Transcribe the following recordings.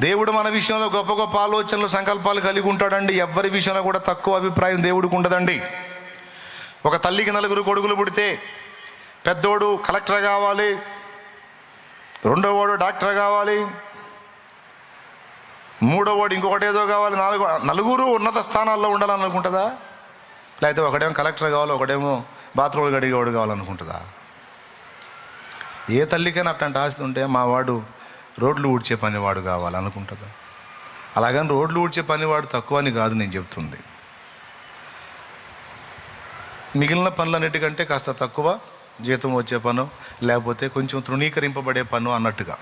దేవుడు మన విషయంలో గొప్ప గొప్ప ఆలోచనలు, సంకల్పాలు కలిగి ఉంటాడండి. ఎవరి విషయంలో కూడా తక్కువ అభిప్రాయం దేవుడికి ఉండదండి. ఒక తల్లికి 4 కొడుకులు పుడితే పెద్దోడు కలెక్టర్ కావాలి, రెండోవాడు డాక్టర్ కావాలి, మూడోవాడు ఇంకొకటి ఏదో కావాలి, నలుగురు ఉన్నత స్థానాల్లో ఉండాలనుకుంటుందా? లేకపోతే ఒకడేమో కలెక్టర్ కావాలి, ఒకడేమో బాత్రూమ్లు కడిగేవాడు కావాలనుకుంటుందా? ఏ తల్లికైనా అట్లాంటి ఆశ ఉంటే మా వాడు రోడ్లు ఊడ్చే పనివాడు కావాలనుకుంటుందా? అలాగని రోడ్లు ఊడ్చే పనివాడు తక్కువ అని కాదు నేను చెప్తుంది. మిగిలిన పనులన్నిటికంటే కాస్త తక్కువ జీతం వచ్చే పను, లేకపోతే కొంచెం తృణీకరింపబడే పను అన్నట్టుగా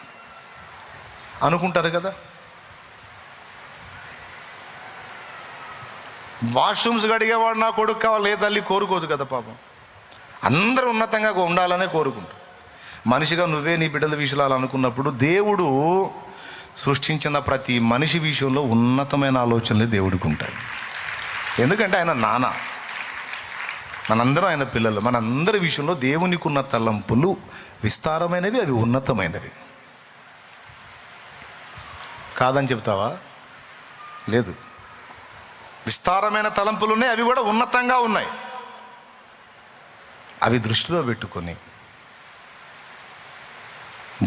అనుకుంటారు కదా. వాష్రూమ్స్ కడిగేవాడు నా కొడుకు కావాలి, ఏ తల్లి కోరుకోదు కదా పాపం. అందరూ ఉన్నతంగా ఉండాలనే కోరుకుంటారు. మనిషిగా నువ్వే నీ బిడ్డల విషయాలు అనుకున్నప్పుడు దేవుడు సృష్టించిన ప్రతి మనిషి విషయంలో ఉన్నతమైన ఆలోచనలు దేవుడికి ఉంటాయి. ఎందుకంటే ఆయన నాన్న, మనందరం ఆయన పిల్లలు. మనందరి విషయంలో దేవునికి ఉన్న తలంపులు విస్తారమైనవి, అవి ఉన్నతమైనవి. కాదని చెప్తావా? లేదు, విస్తారమైన తలంపులు ఉన్నాయి, అవి కూడా ఉన్నతంగా ఉన్నాయి. అవి దృష్టిలో పెట్టుకొని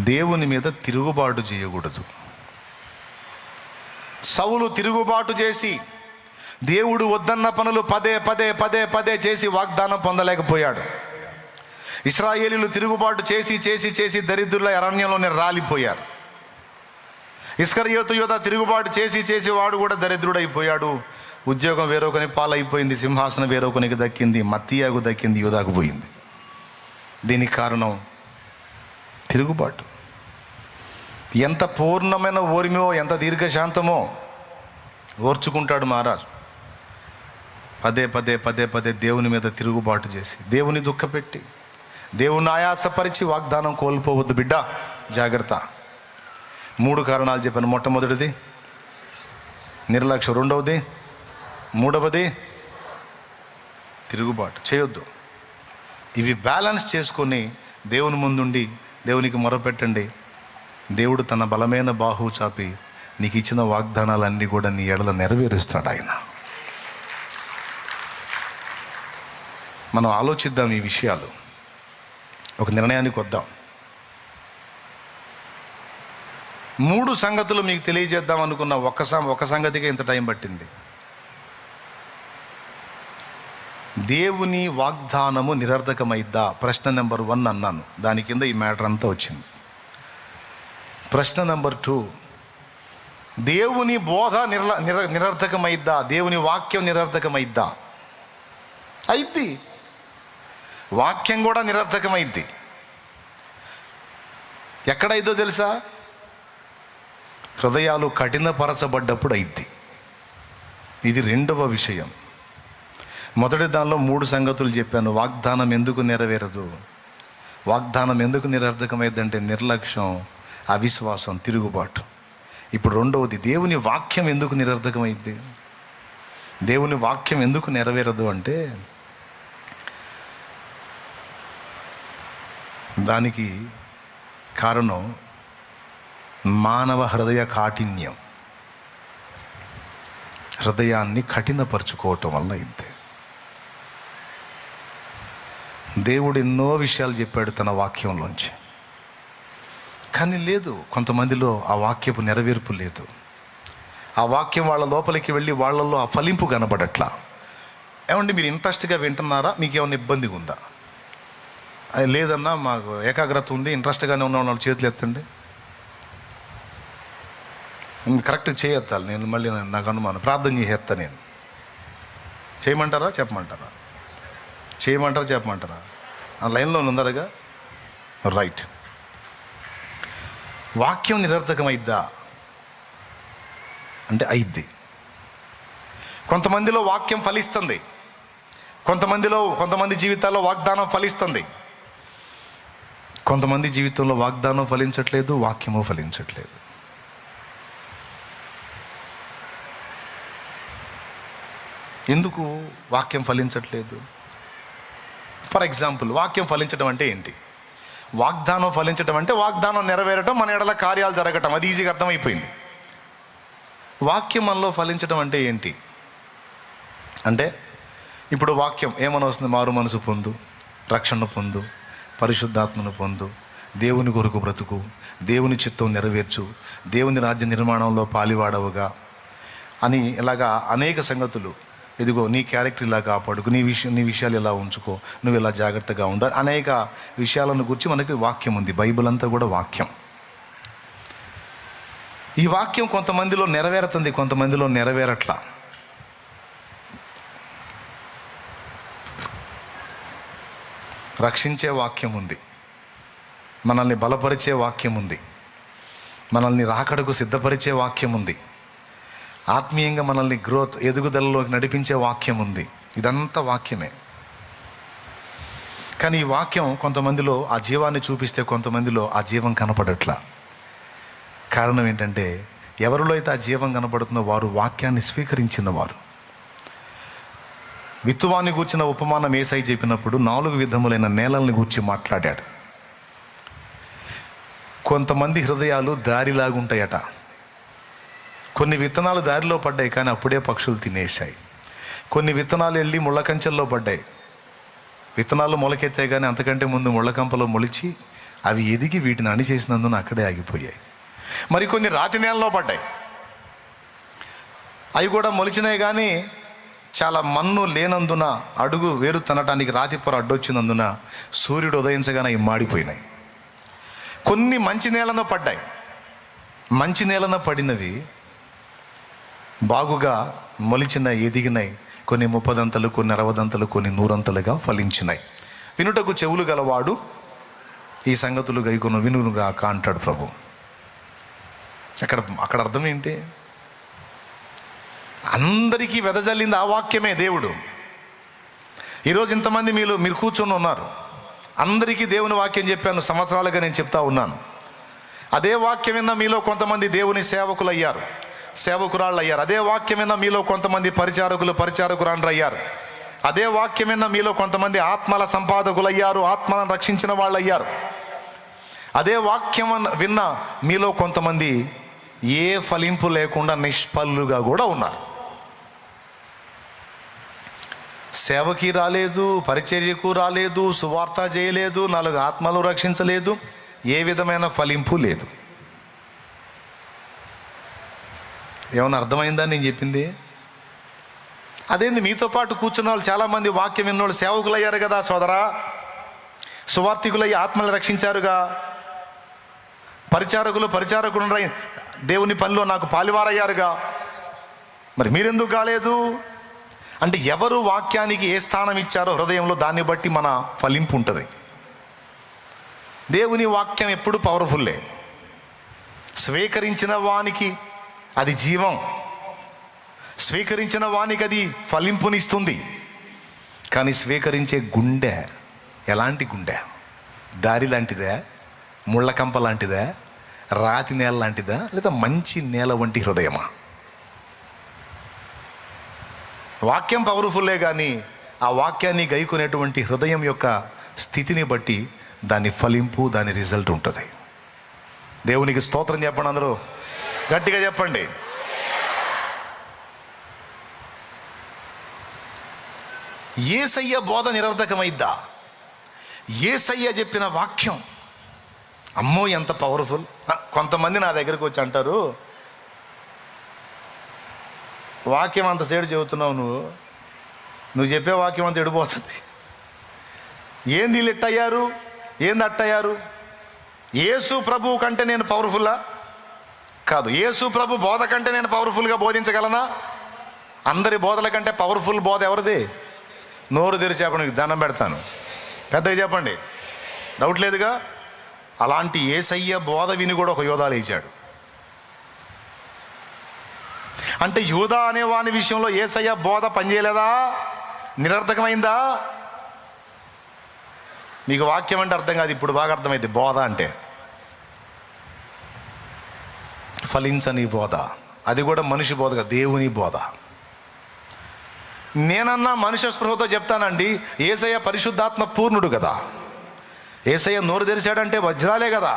దేవుని మీద తిరుగుబాటు చేయకూడదు. సౌలు తిరుగుబాటు చేసి దేవుడు వద్దన్న పనులు పదే పదే పదే పదే చేసి వాగ్దానం పొందలేకపోయాడు. ఇశ్రాయేలీయులు తిరుగుబాటు చేసి చేసి చేసి దరిద్రుల అరణ్యంలోనే రాలిపోయారు. ఇస్కరియోతు యోధ తిరుగుబాటు చేసి చేసి వాడు కూడా దరిద్రుడైపోయాడు. ఉద్యోగం వేరొకని పాలైపోయింది, సింహాసనం వేరొకనికి దక్కింది, మత్తీయాకు దక్కింది, యోధాకు పోయింది. దీనికి కారణం తిరుగుబాటు. ఎంత పూర్ణమైన ఓర్మియో, ఎంత దీర్ఘశాంతమో ఓర్చుకుంటాడు మహారాజు. పదే పదే పదే పదే దేవుని మీద తిరుగుబాటు చేసి, దేవుని దుఃఖపెట్టి, దేవుని ఆయాసపరిచి వాగ్దానం కోల్పోవద్దు బిడ్డ, జాగ్రత్త. 3 కారణాలు చెప్పాను. మొట్టమొదటిది నిర్లక్ష్యం, రెండవది, మూడవది తిరుగుబాటు చేయొద్దు. ఇవి బ్యాలెన్స్ చేసుకొని దేవుని ముందుండి దేవునికి మొరపెట్టండి. దేవుడు తన బలమైన బాహువు చాపి నీకు ఇచ్చిన వాగ్దానాలన్నీ కూడా నీ ఎడల నెరవేరుస్తాడు ఆయన. మనం ఆలోచిద్దాం ఈ విషయాలు, ఒక నిర్ణయానికి వద్దాం. 3 సంగతులు మీకు తెలియజేద్దాం అనుకున్న ఒక సంగతికి ఇంత టైం పట్టింది. దేవుని వాగ్దానము నిరర్థకమైద్దా? ప్రశ్న నెంబర్ 1 అన్నాను, దాని కింద ఈ మ్యాటర్ అంతా వచ్చింది. ప్రశ్న నెంబర్ 2, దేవుని బోధ నిరర్థకమైద్దా? దేవుని వాక్యం నిరర్థకమైద్దా? అయిద్ది. వాక్యం కూడా నిరర్థకమైద్ది. ఎక్కడైద్దో తెలుసా? హృదయాలు కఠినపరచబడ్డప్పుడు అయిద్ది. ఇది రెండవ విషయం. మొదటి దానిలో 3 సంగతులు చెప్పాను. వాగ్దానం ఎందుకు నెరవేరదు, వాగ్దానం ఎందుకు నిరర్థకమైందంటే నిర్లక్ష్యం, అవిశ్వాసం, తిరుగుబాటు. ఇప్పుడు రెండవది, దేవుని వాక్యం ఎందుకు నిరర్థకమైంది, దేవుని వాక్యం ఎందుకు నెరవేరదు అంటే దానికి కారణం మానవ హృదయ కాఠిన్యం. హృదయాన్ని కఠినపరుచుకోవటం వల్ల ఇంతే. దేవుడు ఎన్నో విషయాలు చెప్పాడు తన వాక్యంలోంచి, కానీ లేదు, కొంతమందిలో ఆ వాక్యపు నెరవేర్పు లేదు. ఆ వాక్యం వాళ్ళ లోపలికి వెళ్ళి వాళ్ళల్లో ఆ ఫలింపు కనబడట్లా. ఏమండి మీరు ఇంట్రెస్ట్గా వింటున్నారా? మీకు ఏమైనా ఇబ్బందిగా ఉందా? అది లేదన్నా మాకు ఏకాగ్రత ఉంది, ఇంట్రెస్ట్గానే ఉన్న వాళ్ళు చేతులు ఎత్తండి. కరెక్ట్ చేయెత్తాలి. నేను మళ్ళీ నాకు అనుమానం, ప్రార్థన చేసేస్తా. నేను చేయమంటారా చెప్పమంటారా? చేయమంటారా చెప్పమంటారా? ఆ లైన్లో ఉందరగా రైట్. వాక్యం నిరర్థకమైద్దా అంటే అయిద్ది. కొంతమందిలో వాక్యం ఫలిస్తుంది, కొంతమంది జీవితాల్లో వాగ్దానం ఫలిస్తుంది. కొంతమంది జీవితంలో వాగ్దానం ఫలించట్లేదు, వాక్యము ఫలించట్లేదు. ఎందుకు వాక్యం ఫలించట్లేదు? ఫర్ ఎగ్జాంపుల్, వాక్యం ఫలించడం అంటే ఏంటి? వాగ్దానం ఫలించడం అంటే వాగ్దానం నెరవేరటం, మన ఎడల కార్యాలు జరగటం. అది ఈజీగా అర్థమైపోయింది. వాక్యం మనలో ఫలించడం అంటే ఏంటి అంటే, ఇప్పుడు వాక్యం ఏమని వస్తుంది? మారు మనసు పొందు, రక్షణ పొందు, పరిశుద్ధాత్మను పొందు, దేవుని కొరకు బ్రతుకు, దేవుని చిత్తం నెరవేర్చు, దేవుని రాజ్య నిర్మాణంలో పాలివాడవుగా అని ఇలాగా అనేక సంగతులు. ఇదిగో నీ క్యారెక్టర్ ఇలా కాపాడుకు, నీ విషయాలు ఇలా ఉంచుకో, నువ్వు ఇలా జాగ్రత్తగా ఉండాలి, అనేక విషయాలను గురించి మనకి వాక్యం ఉంది. బైబిల్ అంతా కూడా వాక్యం. ఈ వాక్యం కొంతమందిలో నెరవేరుతుంది, కొంతమందిలో నెరవేరట్లా. రక్షించే వాక్యం ఉంది, మనల్ని బలపరిచే వాక్యం ఉంది, మనల్ని రాకడకు సిద్ధపరిచే వాక్యం ఉంది, ఆత్మీయంగా మనల్ని ఎదుగుదలలోకి నడిపించే వాక్యం ఉంది. ఇదంతా వాక్యమే. కానీ ఈ వాక్యం కొంతమందిలో ఆ జీవాన్ని చూపిస్తే కొంతమందిలో ఆ జీవం కనపడట్లా. కారణం ఏంటంటే, ఎవరిలో అయితే ఆ జీవం కనపడుతుందో వారు వాక్యాన్ని స్వీకరించిన వారు. విత్తువాన్ని గూర్చిన ఉపమానం యేసయ్య చెప్పినప్పుడు 4 విధములైన నేలల్ని గూర్చి మాట్లాడాడు. కొంతమంది హృదయాలు దారిలాగుంటాయట. కొన్ని విత్తనాలు దారిలో పడ్డాయి, కానీ అప్పుడే పక్షులు తినేశాయి. కొన్ని విత్తనాలు వెళ్ళి ముళ్ళ కంచెల్లో పడ్డాయి. విత్తనాలు మొలకెత్తాయి, కానీ అంతకంటే ముందు ముళ్ళకంపలో మొలిచి అవి ఎదిగి వీటిని అణిచేసినందున అక్కడే ఆగిపోయాయి. మరికొన్ని రాతి నేలలో పడ్డాయి, అవి కూడా మొలిచినాయి, కానీ చాలా మన్ను లేనందున, అడుగు వేరు తనటానికి రాతి పొర అడ్డొచ్చినందున సూర్యుడు ఉదయించగానే అవి మాడిపోయినాయి. కొన్ని మంచి నేలను పడ్డాయి. మంచి నేలన పడినవి బాగుగా మొలిచిన, ఎదిగినాయి. కొన్ని 30 దంతలు, కొన్ని 60 దంతలు, కొన్ని 100 దంతలుగా ఫలించినాయి. వినుటకు చెవులు గలవాడు ఈ సంగతులు గైకొను వినుగాక అంటాడు ప్రభు. అక్కడ అర్థం ఏంటి? అందరికీ వెదజల్లింది ఆ వాక్యమే దేవుడు. ఈరోజు ఇంతమంది మీరు కూర్చొని ఉన్నారు. అందరికీ దేవుని వాక్యం చెప్పాను, సంవత్సరాలుగా నేను చెప్తా ఉన్నాను. అదే వాక్యం విన్న మీలో కొంతమంది దేవుని సేవకులు అయ్యారు, సేవకురాళ్ళు అయ్యారు. అదే వాక్యం విన్న మీలో కొంతమంది పరిచారకురాండ్రు అయ్యారు. అదే వాక్యం విన్న మీలో కొంతమంది ఆత్మల సంపాదకులు అయ్యారు, ఆత్మలను రక్షించిన వాళ్ళు అయ్యారు. అదే వాక్యం విన్న మీలో కొంతమంది ఏ ఫలింపు లేకుండా నిష్ఫలుగా కూడా ఉన్నారు. సేవకి రాలేదు, పరిచర్యకు రాలేదు, సువార్త చేయలేదు, 4 ఆత్మలు రక్షించలేదు, ఏ విధమైన ఫలింపు లేదు. ఏమన్నా అర్థమైందా నేను చెప్పింది? అదేంది, మీతో పాటు కూర్చున్న వాళ్ళు చాలామంది వాక్యం విన్నోళ్ళు సేవకులు అయ్యారు కదా సోదరా, సువార్థికులయ్యి ఆత్మలు రక్షించారుగా, పరిచారకులు దేవుని పనిలో నాకు పాలివారయ్యారుగా, మరి మీరెందుకు కాలేదు అంటే, ఎవరు వాక్యానికి ఏ స్థానం ఇచ్చారో హృదయంలో దాన్ని బట్టి మన ఫలింపు ఉంటుంది. దేవుని వాక్యం ఎప్పుడు పవర్ఫుల్లే. స్వీకరించిన వానికి అది జీవం, స్వీకరించిన వానికి అది ఫలింపునిస్తుంది. కానీ స్వీకరించే గుండె ఎలాంటి గుండె? దారి లాంటిదే, ముళ్ళకంప లాంటిదా, రాతి నేల లాంటిదా, లేదా మంచి నేల వంటి హృదయమా? వాక్యం పవర్ఫుల్లే, కానీ ఆ వాక్యాన్ని గైకొనేటువంటి హృదయం యొక్క స్థితిని బట్టి దాని ఫలింపు, దాని రిజల్ట్ ఉంటుంది. దేవునికి స్తోత్రం చెప్పండి, అందరూ గట్టిగా చెప్పండి. యేసయ్య బోధ నిరర్థకమైద్దా? యేసయ్య చెప్పిన వాక్యం అమ్మో ఎంత పవర్ఫుల్. కొంతమంది నా దగ్గరికి వచ్చి అంటారు, వాక్యం అంత సేడు చెబుతున్నావు, నువ్వు చెప్పే వాక్యం అంత ఎడిపోతుంది. ఏంది వీళ్ళు ఎట్టయ్యారు, ఏంది అట్టయ్యారు? యేసు ప్రభు కంటే నేను పవర్ఫుల్లా? కాదు. యేసు ప్రభు బోధ కంటే నేను పవర్ఫుల్గా బోధించగలనా? అందరి బోధల కంటే పవర్ఫుల్ బోధ ఎవరిది? నోరు తెరిచి చెప్పండి, దండం పెడతాను, పెద్దగా చెప్పండి, డౌట్ లేదుగా. అలాంటి యేసయ్య బోధ విని కూడా ఒక యోధా లేచాడు. అంటే యూదా అనేవాని విషయంలో యేసయ్య బోధ పనిచేయలేదా? నిరర్థకమైందా? మీకు వాక్యం అంటే అర్థం కాదు, ఇప్పుడు బాగా అర్థమైంది. బోధ అంటే ఫలించని బోధ, అది కూడా మనిషి బోధగా, దేవుని బోధ. నేనన్నా మనుష్య స్పృహతో చెప్తానండి, యేసయ్య పరిశుద్ధాత్మ పూర్ణుడు కదా, యేసయ్య నోరు తెరిచాడంటే వజ్రాలే కదా.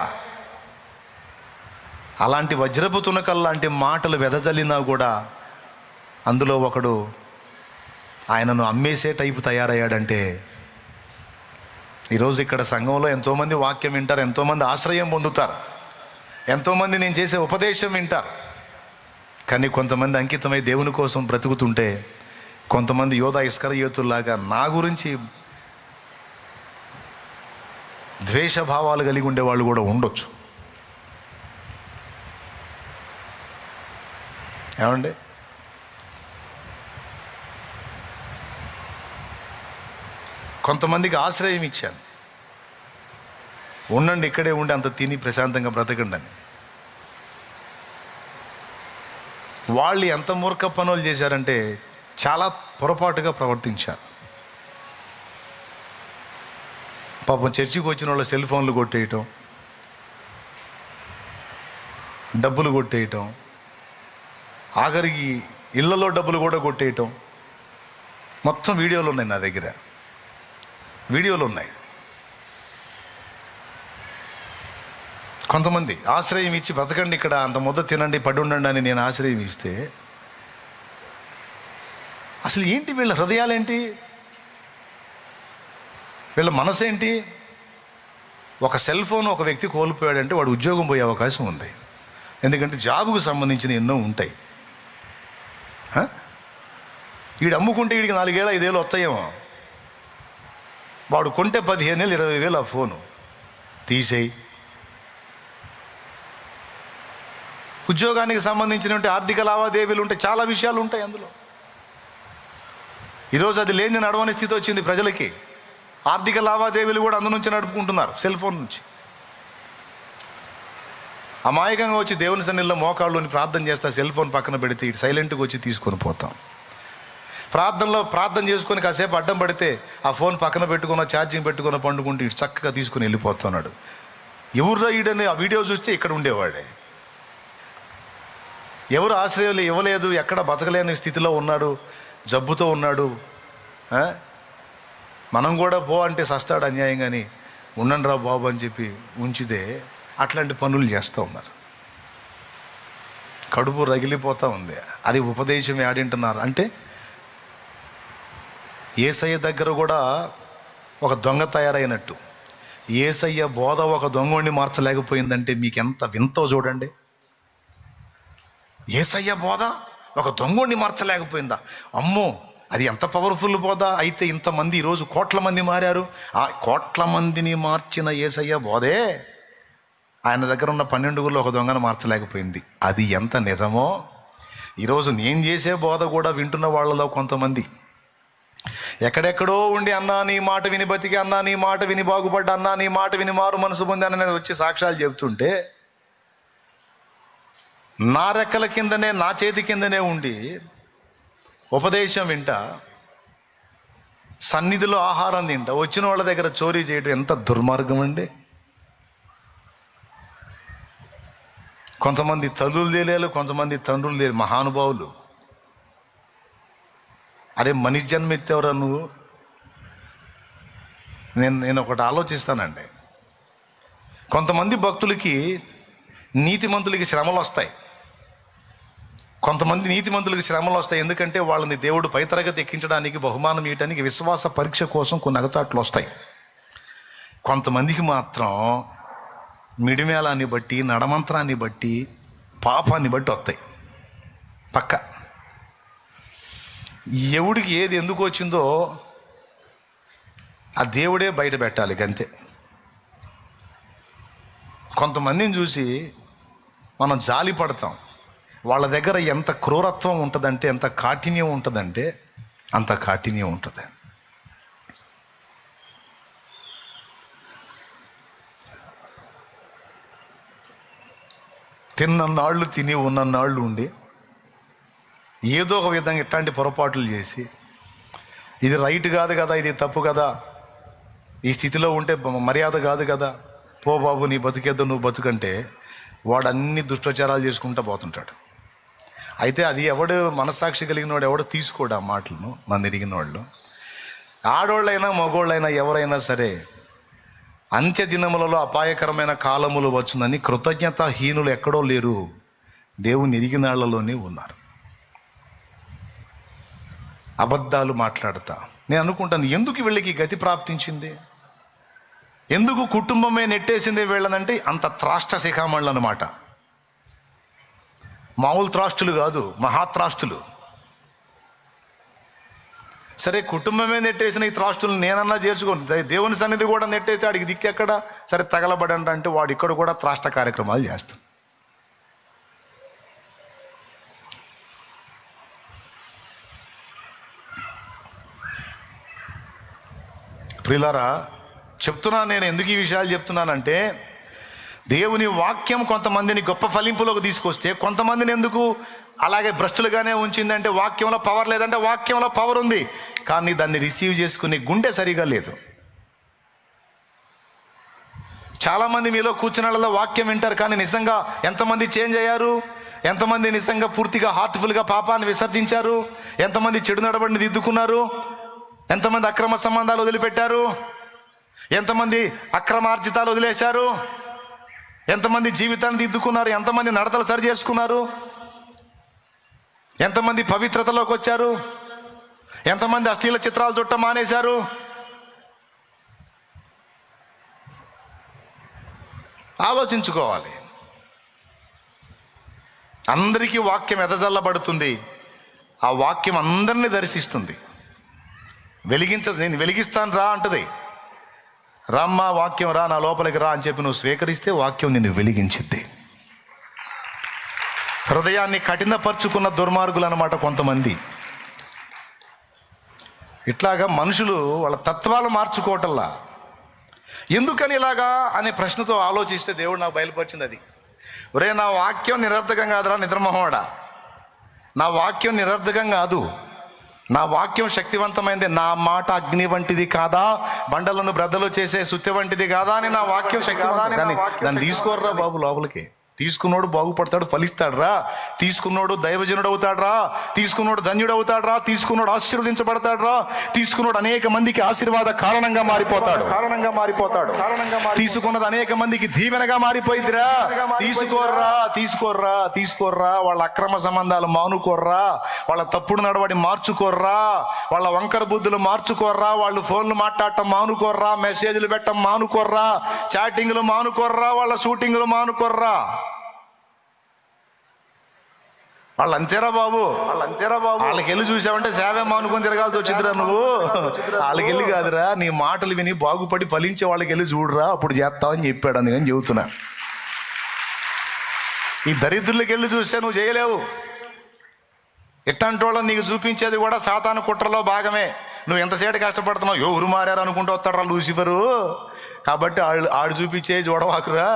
అలాంటి వజ్రపు తునకల్ లాంటి మాటలు వెదజల్లినా కూడా అందులో ఒకడు ఆయనను అమ్మేసే టైపు తయారయ్యాడంటే, ఈరోజు ఇక్కడ సంఘంలో ఎంతోమంది వాక్యం వింటారు, ఎంతోమంది ఆశ్రయం పొందుతారు, ఎంతోమంది నేను చేసే ఉపదేశం వింటారు. కానీ కొంతమంది అంకితమై దేవుని కోసం బ్రతుకుతుంటే, కొంతమంది యోధా ఇస్కరియోతుల్లాగా నా గురించి ద్వేషభావాలు కలిగి ఉండేవాళ్ళు కూడా ఉండొచ్చు. ఏమండి? కొంతమందికి ఆశ్రయం ఇచ్చాను, ఉండండి ఇక్కడే ఉండి అంత తిని ప్రశాంతంగా బ్రతకండి అని. వాళ్ళు ఎంత మూర్ఖ పనులు చేశారంటే చాలా పొరపాటుగా ప్రవర్తించారు. పాపం చర్చికి వచ్చిన వాళ్ళ సెల్ ఫోన్లు కొట్టేయటం, డబ్బులు కొట్టేయటం, ఆఖరికి ఇళ్లలో డబ్బులు కూడా కొట్టేయటం. మొత్తం వీడియోలు ఉన్నాయి, నా దగ్గర వీడియోలు ఉన్నాయి. కొంతమంది ఆశ్రయం ఇచ్చి బ్రతకండి ఇక్కడ, అంత ముద్ద తినండి, పడి ఉండండి అని నేను ఆశ్రయం ఇస్తే అసలు ఏంటి వీళ్ళ హృదయాలేంటి, వీళ్ళ మనసు ఏంటి? ఒక సెల్ ఫోన్ ఒక వ్యక్తి కోల్పోయాడంటే వాడు ఉద్యోగం పోయే అవకాశం ఉంది. ఎందుకంటే జాబుకు సంబంధించిన ఎన్నో ఉంటాయి. వీడు అమ్ముకుంటే వీడికి 4 ఏళ్ళు 5 ఏళ్ళు వస్తాయేమో. వాడు కొంటే 15 ఏళ్ళు 20 వేలు ఆ ఫోను తీసేయి. ఉద్యోగానికి సంబంధించినటువంటి ఆర్థిక లావాదేవీలు ఉంటాయి, చాలా విషయాలు ఉంటాయి అందులో. ఈరోజు అది లేని నడవని స్థితి వచ్చింది ప్రజలకి. ఆర్థిక లావాదేవీలు కూడా అందు నుంచి నడుపుకుంటున్నారు, సెల్ ఫోన్ నుంచి. అమాయకంగా వచ్చి దేవుని సన్నిధిలో మోకాళ్ళుని ప్రార్థన చేస్తా, సెల్ ఫోన్ పక్కన పెడితే ఇటు సైలెంట్గా వచ్చి తీసుకొని పోతాం. ప్రార్థన చేసుకొని కాసేపు అడ్డం పడితే ఆ ఫోన్ పక్కన పెట్టుకున్న ఛార్జింగ్ పెట్టుకున్న పండుకుంటూ ఇటు చక్కగా తీసుకుని వెళ్ళిపోతున్నాడు. ఎవరు ఈడని ఆ వీడియో చూస్తే ఇక్కడ ఉండేవాడే. ఎవరు ఆశ్రయం ఇవ్వలేదు, ఎక్కడ బతకలేని స్థితిలో ఉన్నాడు, జబ్బుతో ఉన్నాడు. మనం కూడా పో అంటే సస్తాడు అన్యాయంగాని, ఉండండి రా బాబు అని చెప్పి ఉంచితే అట్లాంటి పనులు చేస్తూ ఉన్నారు. కడుపు రగిలిపోతూ ఉంది. అది ఉపదేశం ఆడింటున్నారు అంటే యేసయ్య దగ్గర కూడా ఒక దొంగ తయారైనట్టు. యేసయ్య బోధ ఒక దొంగోడిని మార్చలేకపోయిందంటే మీకు ఎంత వింతో చూడండి. యేసయ్య బోధ ఒక దొంగోడిని మార్చలేకపోయిందా? అమ్మో, అది ఎంత పవర్ఫుల్ బోధ. అయితే ఇంతమంది ఈరోజు కోట్ల మంది మారారు. ఆ కోట్ల మందిని మార్చిన యేసయ్య బోధే ఆయన దగ్గర ఉన్న 12 ఒక దొంగను మార్చలేకపోయింది. అది ఎంత నిజమో ఈరోజు నేను చేసే బోధ కూడా వింటున్న వాళ్ళలో కొంతమంది ఎక్కడెక్కడో ఉండి అన్నా నీ మాట విని బతికి, అన్నా నీ మాట విని బాగుపడ్డా, అన్నా నీ మాట విని మారు మనసు పొందానని వచ్చి సాక్ష్యాలు చెబుతుంటే నా రెక్కల కిందనే, నా చేతి కిందనే ఉండి ఉపదేశం వింటా, సన్నిధిలో ఆహారం తింటా, వచ్చిన వాళ్ళ దగ్గర చోరీ చేయడం ఎంత దుర్మార్గం అండి. కొంతమంది తల్లులు తెలియాలి, కొంతమంది తండ్రులు తెలియాలి, మహానుభావులు. అరే మనిషి జన్మ ఎత్తేవరా నువ్వు? నేను ఒకటి ఆలోచిస్తానండి. కొంతమంది భక్తులకి, నీతిమంతులకి శ్రమలు వస్తాయి. కొంతమంది నీతిమంతులకి శ్రమలు వస్తాయి ఎందుకంటే వాళ్ళని దేవుడు పైతరగతి ఎక్కించడానికి, బహుమానం ఇవ్వడానికి, విశ్వాస పరీక్ష కోసం కొన్ని అగచాట్లు వస్తాయి. కొంతమందికి మాత్రం మిడిమేళాన్ని బట్టి, నడమంత్రాన్ని బట్టి, పాపాన్ని బట్టి వస్తాయి పక్క. ఎవడికి ఏది ఎందుకు వచ్చిందో ఆ దేవుడే బయట పెట్టాలి గంతే. కొంతమందిని చూసి మనం జాలి పడతాం. వాళ్ళ దగ్గర ఎంత క్రూరత్వం ఉంటుందంటే, ఎంత కాఠిన్యం ఉంటుందంటే అంత కాఠిన్యం ఉంటుంది. తిన్నన్నాళ్ళు తిని ఉన్నన్నాళ్ళు ఉండి ఏదో ఒక విధంగా ఇట్లాంటి పొరపాట్లు చేసి, ఇది రైట్ కాదు కదా, ఇది తప్పు కదా, ఈ స్థితిలో ఉంటే మర్యాద కాదు కదా, పో బాబు నీ బతికేద్దో నువ్వు బతుకంటే వాడు అన్ని దుష్ప్రచారాలు చేసుకుంటూ పోతుంటాడు. అయితే అది ఎవడు మనస్సాక్షి కలిగిన వాడు ఎవడో తీసుకోడు ఆ మాటలను. మన ఎరిగిన వాళ్ళు, ఆడోళ్ళైనా మగోళ్ళైనా ఎవరైనా సరే అంత్య దినములలో అపాయకరమైన కాలములు వచ్చునని కృతజ్ఞతాహీనులు ఎక్కడో లేరు, దేవుని ఎరిగిన వాళ్ళలోనే ఉన్నారు. అబద్ధాలు మాట్లాడతా నేను అనుకుంటాను, ఎందుకు వీళ్ళకి గతి ప్రాప్తించింది, ఎందుకు కుటుంబమే నెట్టేసింది వీళ్ళనంటే అంత త్రాష్ట శిఖామణులు అనమాట. మామూలు త్రాష్టులు కాదు, మహాత్రాష్టులు. సరే కుటుంబమే నెట్టేసిన ఈ త్రాష్టులు నేనన్నా చేర్చుకోను, దేవుని సన్నిధి కూడా నెట్టేసి ఆడికి దిక్కెక్కడ, సరే తగలబడంట అంటే వాడు ఇక్కడ కూడా త్రాష్ట కార్యక్రమాలు చేస్తాడు. ప్రియులారా, చెప్తున్నాను నేను ఎందుకు ఈ విషయాలు చెప్తున్నానంటే, దేవుని వాక్యం కొంతమందిని గొప్ప ఫలింపులోకి తీసుకొస్తే కొంతమందిని ఎందుకు అలాగే భ్రష్టులుగానే ఉంచిందంటే, వాక్యంలో పవర్ లేదంటే వాక్యంలో పవర్ ఉంది, కానీ దాన్ని రిసీవ్ చేసుకునే గుండె సరిగా లేదు. చాలామంది మీలో కూర్చున్న వాళ్ళలో వాక్యం వింటారు, కానీ నిజంగా ఎంతమంది చేంజ్ అయ్యారు, ఎంతమంది నిజంగా పూర్తిగా హార్ట్ఫుల్గా పాపాన్ని విసర్జించారు, ఎంతమంది చెడు నడవడిని దిద్దుకున్నారు, ఎంతమంది అక్రమ సంబంధాలు వదిలిపెట్టారు, ఎంతమంది అక్రమార్జితాలు వదిలేశారు, ఎంతమంది జీవితాన్ని దిద్దుకున్నారు, ఎంతమంది నడతలు సరి చేసుకున్నారు, ఎంతమంది పవిత్రతలోకి వచ్చారు, ఎంతమంది అశ్లీల చిత్రాలు చుట్ట మానేశారు. ఆలోచించుకోవాలి. అందరికీ వాక్యం ఎదజల్లబడుతుంది, ఆ వాక్యం అందరినీ దర్శిస్తుంది. నేను వెలిగిస్తాను రా అంటది, రామ్మ వాక్యం రా, నా లోపలికి రా అని చెప్పి నువ్వు స్వీకరిస్తే వాక్యం నిన్ను వెలిగించిద్ది. హృదయాన్ని కఠినపరుచుకున్న దుర్మార్గులు అన్నమాట కొంతమంది. ఇట్లాగా మనుషులు వాళ్ళ తత్వాలు మార్చుకోవటంలా. ఎందుకని ఇలాగా అనే ప్రశ్నతో ఆలోచిస్తే దేవుడు నాకు బయలుపరిచింది అది. ఒరే, నా వాక్యం నిరర్థకం కాదురా నిద్రమోహోడా, నా వాక్యం నిరర్థకం కాదు, నా వాక్యం శక్తివంతమైంది, నా మాట అగ్ని వంటిది కాదా, బండలను బ్రద్దలు చేసే సుత్తె వంటిది కాదా అని నా వాక్యం శక్తివంతం. కానీ దాన్ని తీసుకోర్రా బాబు లోపలికి. తీసుకున్నోడు బాగుపడతాడు, ఫలిస్తాడు రా, తీసుకున్నోడు దైవజనుడు అవుతాడు రా, తీసుకున్నోడు ధన్యుడు అవుతాడు రా, తీసుకున్నోడు ఆశీర్వదించబడతాడు రా, తీసుకున్నోడు అనేక మందికి ఆశీర్వాద కారణంగా మారిపోతాడు. తీసుకున్నది అనేక మందికి దీవెనగా మారిపోయిందిరా. తీసుకోర్రా వాళ్ళ అక్రమ సంబంధాలు మానుకోర్రా, వాళ్ళ తప్పుడు నడవడి మార్చుకోర్రా, వాళ్ళ వంకర బుద్ధులు మార్చుకోర్రా, వాళ్ళు ఫోన్లు మాట్లాడటం మానుకోర్రా, మెసేజ్లు పెట్టడం మానుకోర్రా, చాటింగ్లు మానుకోర్రా, వాళ్ళ షూటింగ్లు మానుకోర్రా. వాళ్ళు అంతేరా బాబు, వాళ్ళకి వెళ్ళి చూసావంటే సేవే మానుకొని తిరగాల్సి వచ్చిందిరా నువ్వు. వాళ్ళకి వెళ్ళి కాదురా, నీ మాటలు విని బాగుపడి ఫలించే వాళ్ళకి వెళ్ళి చూడరా, అప్పుడు చేస్తావని చెప్పాడు. అందుకని చెబుతున్నా, ఈ దరిద్రులకి వెళ్ళి చూస్తే నువ్వు చేయలేవు. ఇట్లాంటి వాళ్ళని నీకు చూపించేది కూడా సాతాను కుట్రలో భాగమే. నువ్వు ఎంతసేపు కష్టపడుతున్నావు, ఎవరు మారారు అనుకుంటూ వస్తాడు లూసిఫరు. కాబట్టి ఆడు చూపించే చూడవాకురా,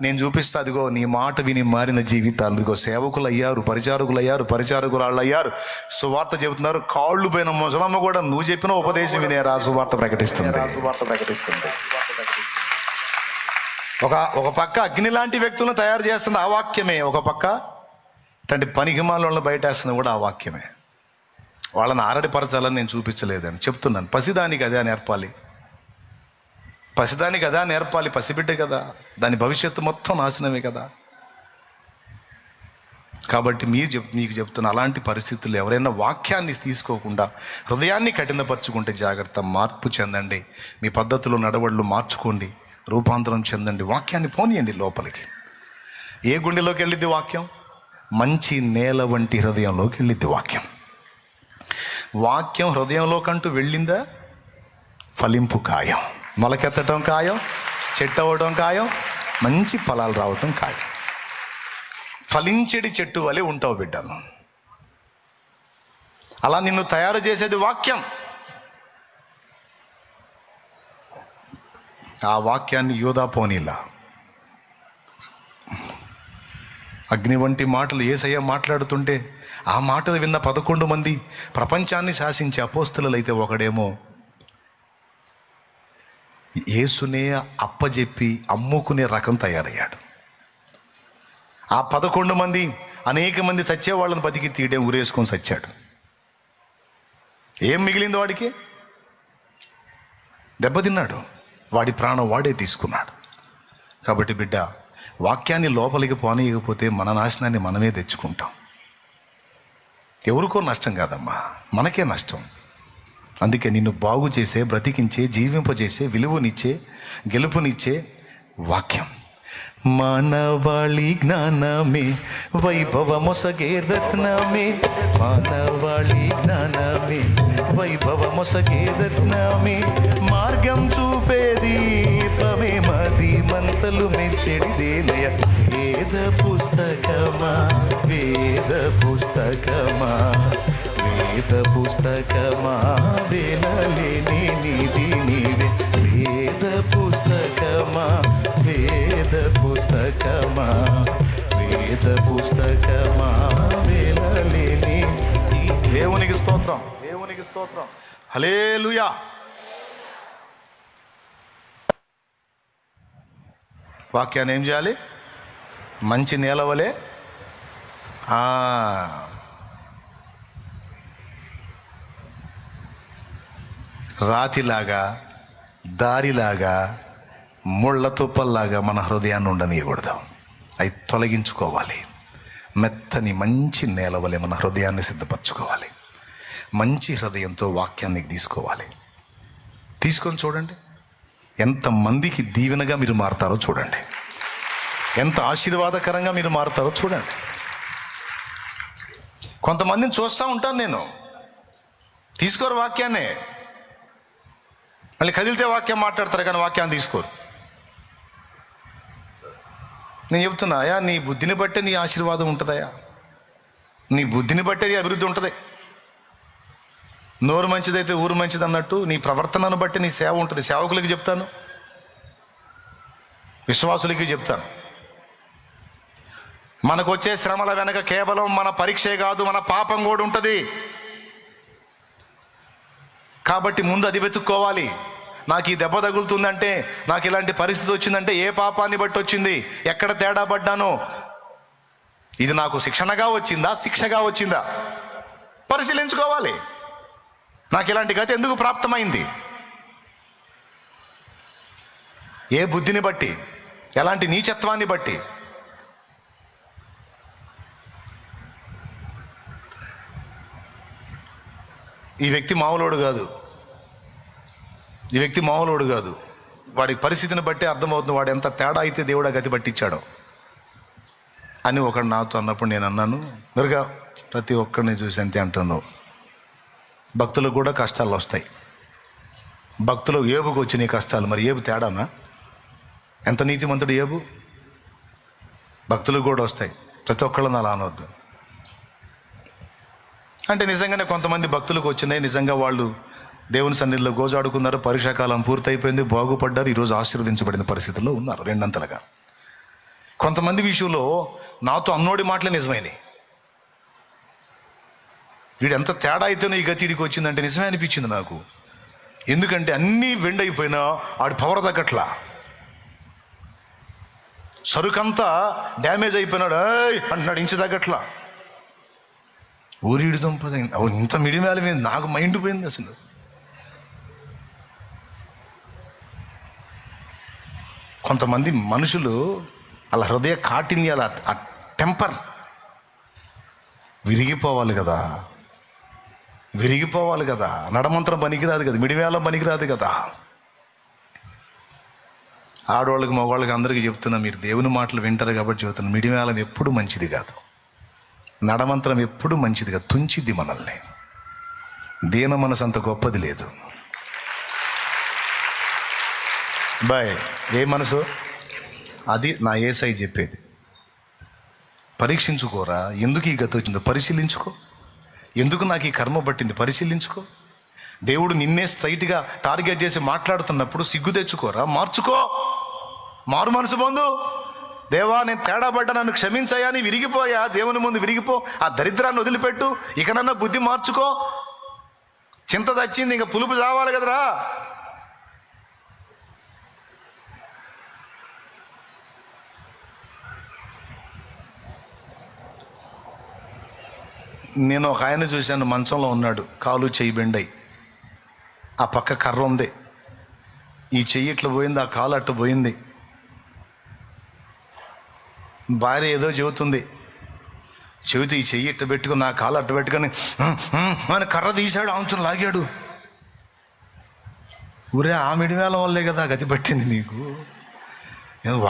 నేను చూపిస్తా. అదిగో నీ మాట విని మారిన జీవితాలు, ఇదిగో సేవకులు అయ్యారు, పరిచారకురాళ్ళు అయ్యారు, సువార్త చెబుతున్నారు. కాళ్ళు పోయిన ముసలమ్మ కూడా నువ్వు చెప్పిన ఉపదేశం వినేరా సువార్త ప్రకటిస్తుంది. ఒక పక్క అగ్ని లాంటి వ్యక్తులను తయారు చేస్తుంది ఆ వాక్యమే, ఒక పక్క ఇట్లాంటి పనికిమాలను బయటేస్తుంది కూడా ఆ వాక్యమే. వాళ్ళని ఆరడిపరచాలని నేను చూపించలేదని చెప్తున్నాను. పసిదానికి అదే నేర్పాలి, పసిబిడ్డ కదా, దాని భవిష్యత్తు మొత్తం నాశనమే కదా. కాబట్టి మీకు చెప్తున్న అలాంటి పరిస్థితుల్లో ఎవరైనా వాక్యాన్ని తీసుకోకుండా హృదయాన్ని కఠినపరుచుకుంటే జాగ్రత్త, మార్పు చెందండి, మీ పద్ధతులు నడవళ్ళు మార్చుకోండి, రూపాంతరం చెందండి, వాక్యాన్ని పోనీయండి లోపలికి. ఏ గుండెలోకి వెళ్ళిద్ది వాక్యం? మంచి నేల వంటి హృదయంలోకి వెళ్ళిద్ది వాక్యం. వాక్యం హృదయంలోకంటూ వెళ్ళిందా, ఫలింపు ఖాయం, మొలకెత్తటం ఖాయం, చెట్టు అవ్వడం ఖాయం, మంచి ఫలాలు రావటం ఖాయం. ఫలించెడి చెట్టు వలె ఉంటావు బిడ్డను. అలా నిన్ను తయారు చేసేది వాక్యం. ఆ వాక్యాన్ని యోధా పోనీలా. అగ్ని వంటి మాటలు యేసయ్య మాట్లాడుతుంటే ఆ మాటలు విన్న 11 మంది ప్రపంచాన్ని శాసించే అపోస్తలులైతే ఒకడేమో యేసునే అప్పజెప్పి అమ్ముకునే రకం తయారయ్యాడు. ఆ 11 మంది అనేక మంది చచ్చేవాళ్ళని బతికి తీయడం ఊరేసుకొని చచ్చాడు. ఏం మిగిలింది వాడికి? దెబ్బతిన్నాడు. వాడి ప్రాణం వాడే తీసుకున్నాడు. కాబట్టి బిడ్డ, వాక్యాన్ని లోపలికి పోనీయకపోతే మన నాశనాన్ని మనమే తెచ్చుకుంటాం. ఎవరికో నష్టం కాదమ్మా, మనకే నష్టం. అందుకే నిన్ను బాగు చేసే, బ్రతికించే, జీవింపజేసే, విలువనిచ్చే, గెలుపునిచ్చే వాక్యం. మానవాళి జ్ఞానమే వైభవమొసగే రత్నమే, మానవాళి జ్ఞానమే వైభవమొసగే రత్నమే, మార్గం చూపే దీపమే మది మంతలు మెచ్చడిదేనయ. వేద పుస్తకమా, వేద పుస్తకమా, వేద పుస్తకమా, వేలలేని నిధి నీవే. వేద పుస్తకమా, వేద పుస్తకమా, వేద పుస్తకమా, వేలలేని. దేవునికి స్తోత్రం, దేవునికి స్తోత్రం. హల్లెలూయా. వాక్యాన్ని ఏం చేయాలి? మంచి నేలవలే రాతిలాగా, దారిలాగా, ముళ్ళ తుప్పల్లాగా మన హృదయాన్ని ఉండనీయకూడదు. అవి తొలగించుకోవాలి. మెత్తని మంచి నేలవలే మన హృదయాన్ని సిద్ధపరచుకోవాలి. మంచి హృదయంతో వాక్యాన్ని తీసుకోవాలి. తీసుకొని చూడండి, ఎంతమందికి దీవెనగా మీరు మారుతారో చూడండి, ఎంత ఆశీర్వాదకరంగా మీరు మారుతారో చూడండి. కొంతమందిని చూస్తూ ఉంటాను నేను, తీసుకోరు వాక్యాన్ని, మళ్ళీ కదిలితే వాక్యం మాట్లాడతారు కానీ వాక్యాన్ని తీసుకోరు. నేను చెప్తున్నా, అయ్యా నీ బుద్ధిని బట్టే నీ ఆశీర్వాదం ఉంటుందయ్యా, నీ బుద్ధిని బట్టే నీ అభివృద్ధి ఉంటుంది. నోరు మంచిదైతే ఊరు మంచిది అన్నట్టు నీ ప్రవర్తనను బట్టి నీ సేవ ఉంటుంది. సేవకులకి చెప్తాను, విశ్వాసులకి చెప్తాను. మనకు వచ్చే శ్రమల వెనక కేవలం మన పరీక్షే కాదు, మన పాపం కూడా ఉంటుంది. కాబట్టి ముందు అది వెతుక్కోవాలి. నాకు ఈ దెబ్బ తగులుతుందంటే, నాకు ఇలాంటి పరిస్థితి వచ్చిందంటే ఏ పాపాన్ని బట్టి వచ్చింది, ఎక్కడ తేడా పడ్డాను, ఇది నాకు శిక్షణగా వచ్చిందా, శిక్షగా వచ్చిందా పరిశీలించుకోవాలి. నాకు ఇలాంటి గతి ఎందుకు ప్రాప్తమైంది, ఏ బుద్ధిని బట్టి, ఎలాంటి నీచత్వాన్ని బట్టి. ఈ వ్యక్తి మామూలోడు కాదు, ఈ వ్యక్తి మామూలోడు కాదు. వాడి పరిస్థితిని బట్టి అర్థమవుతుంది వాడు ఎంత తేడా అయితే దేవుడు గతి పట్టించాడో అని ఒకడు నాతో అన్నప్పుడు నేను అన్నాను, మెరుగా ప్రతి ఒక్కరిని చూసి అంతే అంటున్నావు. భక్తులకు కూడా కష్టాలు వస్తాయి. భక్తులు ఏబుకు వచ్చినాయి కష్టాలు, మరి ఏబు తేడానా? ఎంత నీతిమంతుడు ఏబు. భక్తులకు కూడా వస్తాయి, ప్రతి ఒక్కళ్ళని అలా అనవద్దు. అంటే నిజంగానే కొంతమంది భక్తులకు వచ్చినాయి, నిజంగా వాళ్ళు దేవుని సన్నిధిలో గోజాడుకున్నారు, పరీక్షాకాలం పూర్తయిపోయింది, బాగుపడ్డారు, ఈరోజు ఆశీర్వదించబడిన పరిస్థితుల్లో ఉన్నారు రెండంతలుగా. కొంతమంది విషయంలో నాతో అన్నోడి మాటలే నిజమైనవి. వీడు ఎంత తేడా అయితేనో ఈ గతిడికి వచ్చిందంటే నిజమే అనిపించింది నాకు. ఎందుకంటే అన్నీ బెండ్ అయిపోయినా ఆడి పవర్ తగ్గట్లా, సరుకంతా డ్యామేజ్ అయిపోయినాడు అంటున్నాడు, ఇంచు తగ్గట్లా. ఊరిడు దుంప ఇంత మిడిమేల మీద నాకు మైండ్ పోయింది అసలు. కొంతమంది మనుషులు అలా హృదయ కాఠిన్యాల ఆ టెంపర్ విరిగిపోవాలి కదా, విరిగిపోవాలి కదా. నడమంత్రం పనికిరాదు కదా, మిడివేళం పనికిరాదు కదా. ఆడవాళ్ళకి మగవాళ్ళకి అందరికీ చెప్తున్నా, మీరు దేవుని మాటలు వింటారు కాబట్టి చెబుతున్నా, మిడివేళం ఎప్పుడు మంచిది కాదు, నడమంత్రం ఎప్పుడు మంచిది కాదు, తుంచిద్ది మనల్ని. దీన మనసు అంత గొప్పది లేదు. బాయ్ ఏ మనసు అది నా యేసయ్య చెప్పేది. పరీక్షించుకోరా, ఎందుకు ఈ గతి వచ్చిందో పరిశీలించుకో, ఎందుకు నాకు ఈ కర్మ పట్టింది పరిశీలించుకో. దేవుడు నిన్నే స్ట్రైట్గా టార్గెట్ చేసి మాట్లాడుతున్నప్పుడు సిగ్గు తెచ్చుకోరా, మార్చుకో, మారు మనసు పొందు. దేవా నేను తేడా పడ్డా, నన్ను క్షమించాయా, అని విరిగిపోయా, దేవుని ముందు విరిగిపో, ఆ దరిద్రాన్ని వదిలిపెట్టు, ఇకనన్నా బుద్ధి మార్చుకో. చింత చచ్చింది, ఇంకా పులుపు చావాలి కదరా. నేను ఒక ఆయన చూశాను, మంచంలో ఉన్నాడు, కాలు చెయ్యి బెండై, ఆ పక్క కర్ర ఉంది, ఈ చెయ్యి ఇట్లా పోయింది, ఆ కాలు అట్టు పోయింది. భార్య ఏదో చెబుతుంది, చెబితే ఈ చెయ్యి ఇట్ట పెట్టుకుని నా కాలు అట్టు పెట్టుకొని ఆయన కర్ర తీశాడు, ఆంచుని లాగాడు. ఊరే ఆ మిడివేళ వల్లే కదా గతి పట్టింది నీకు.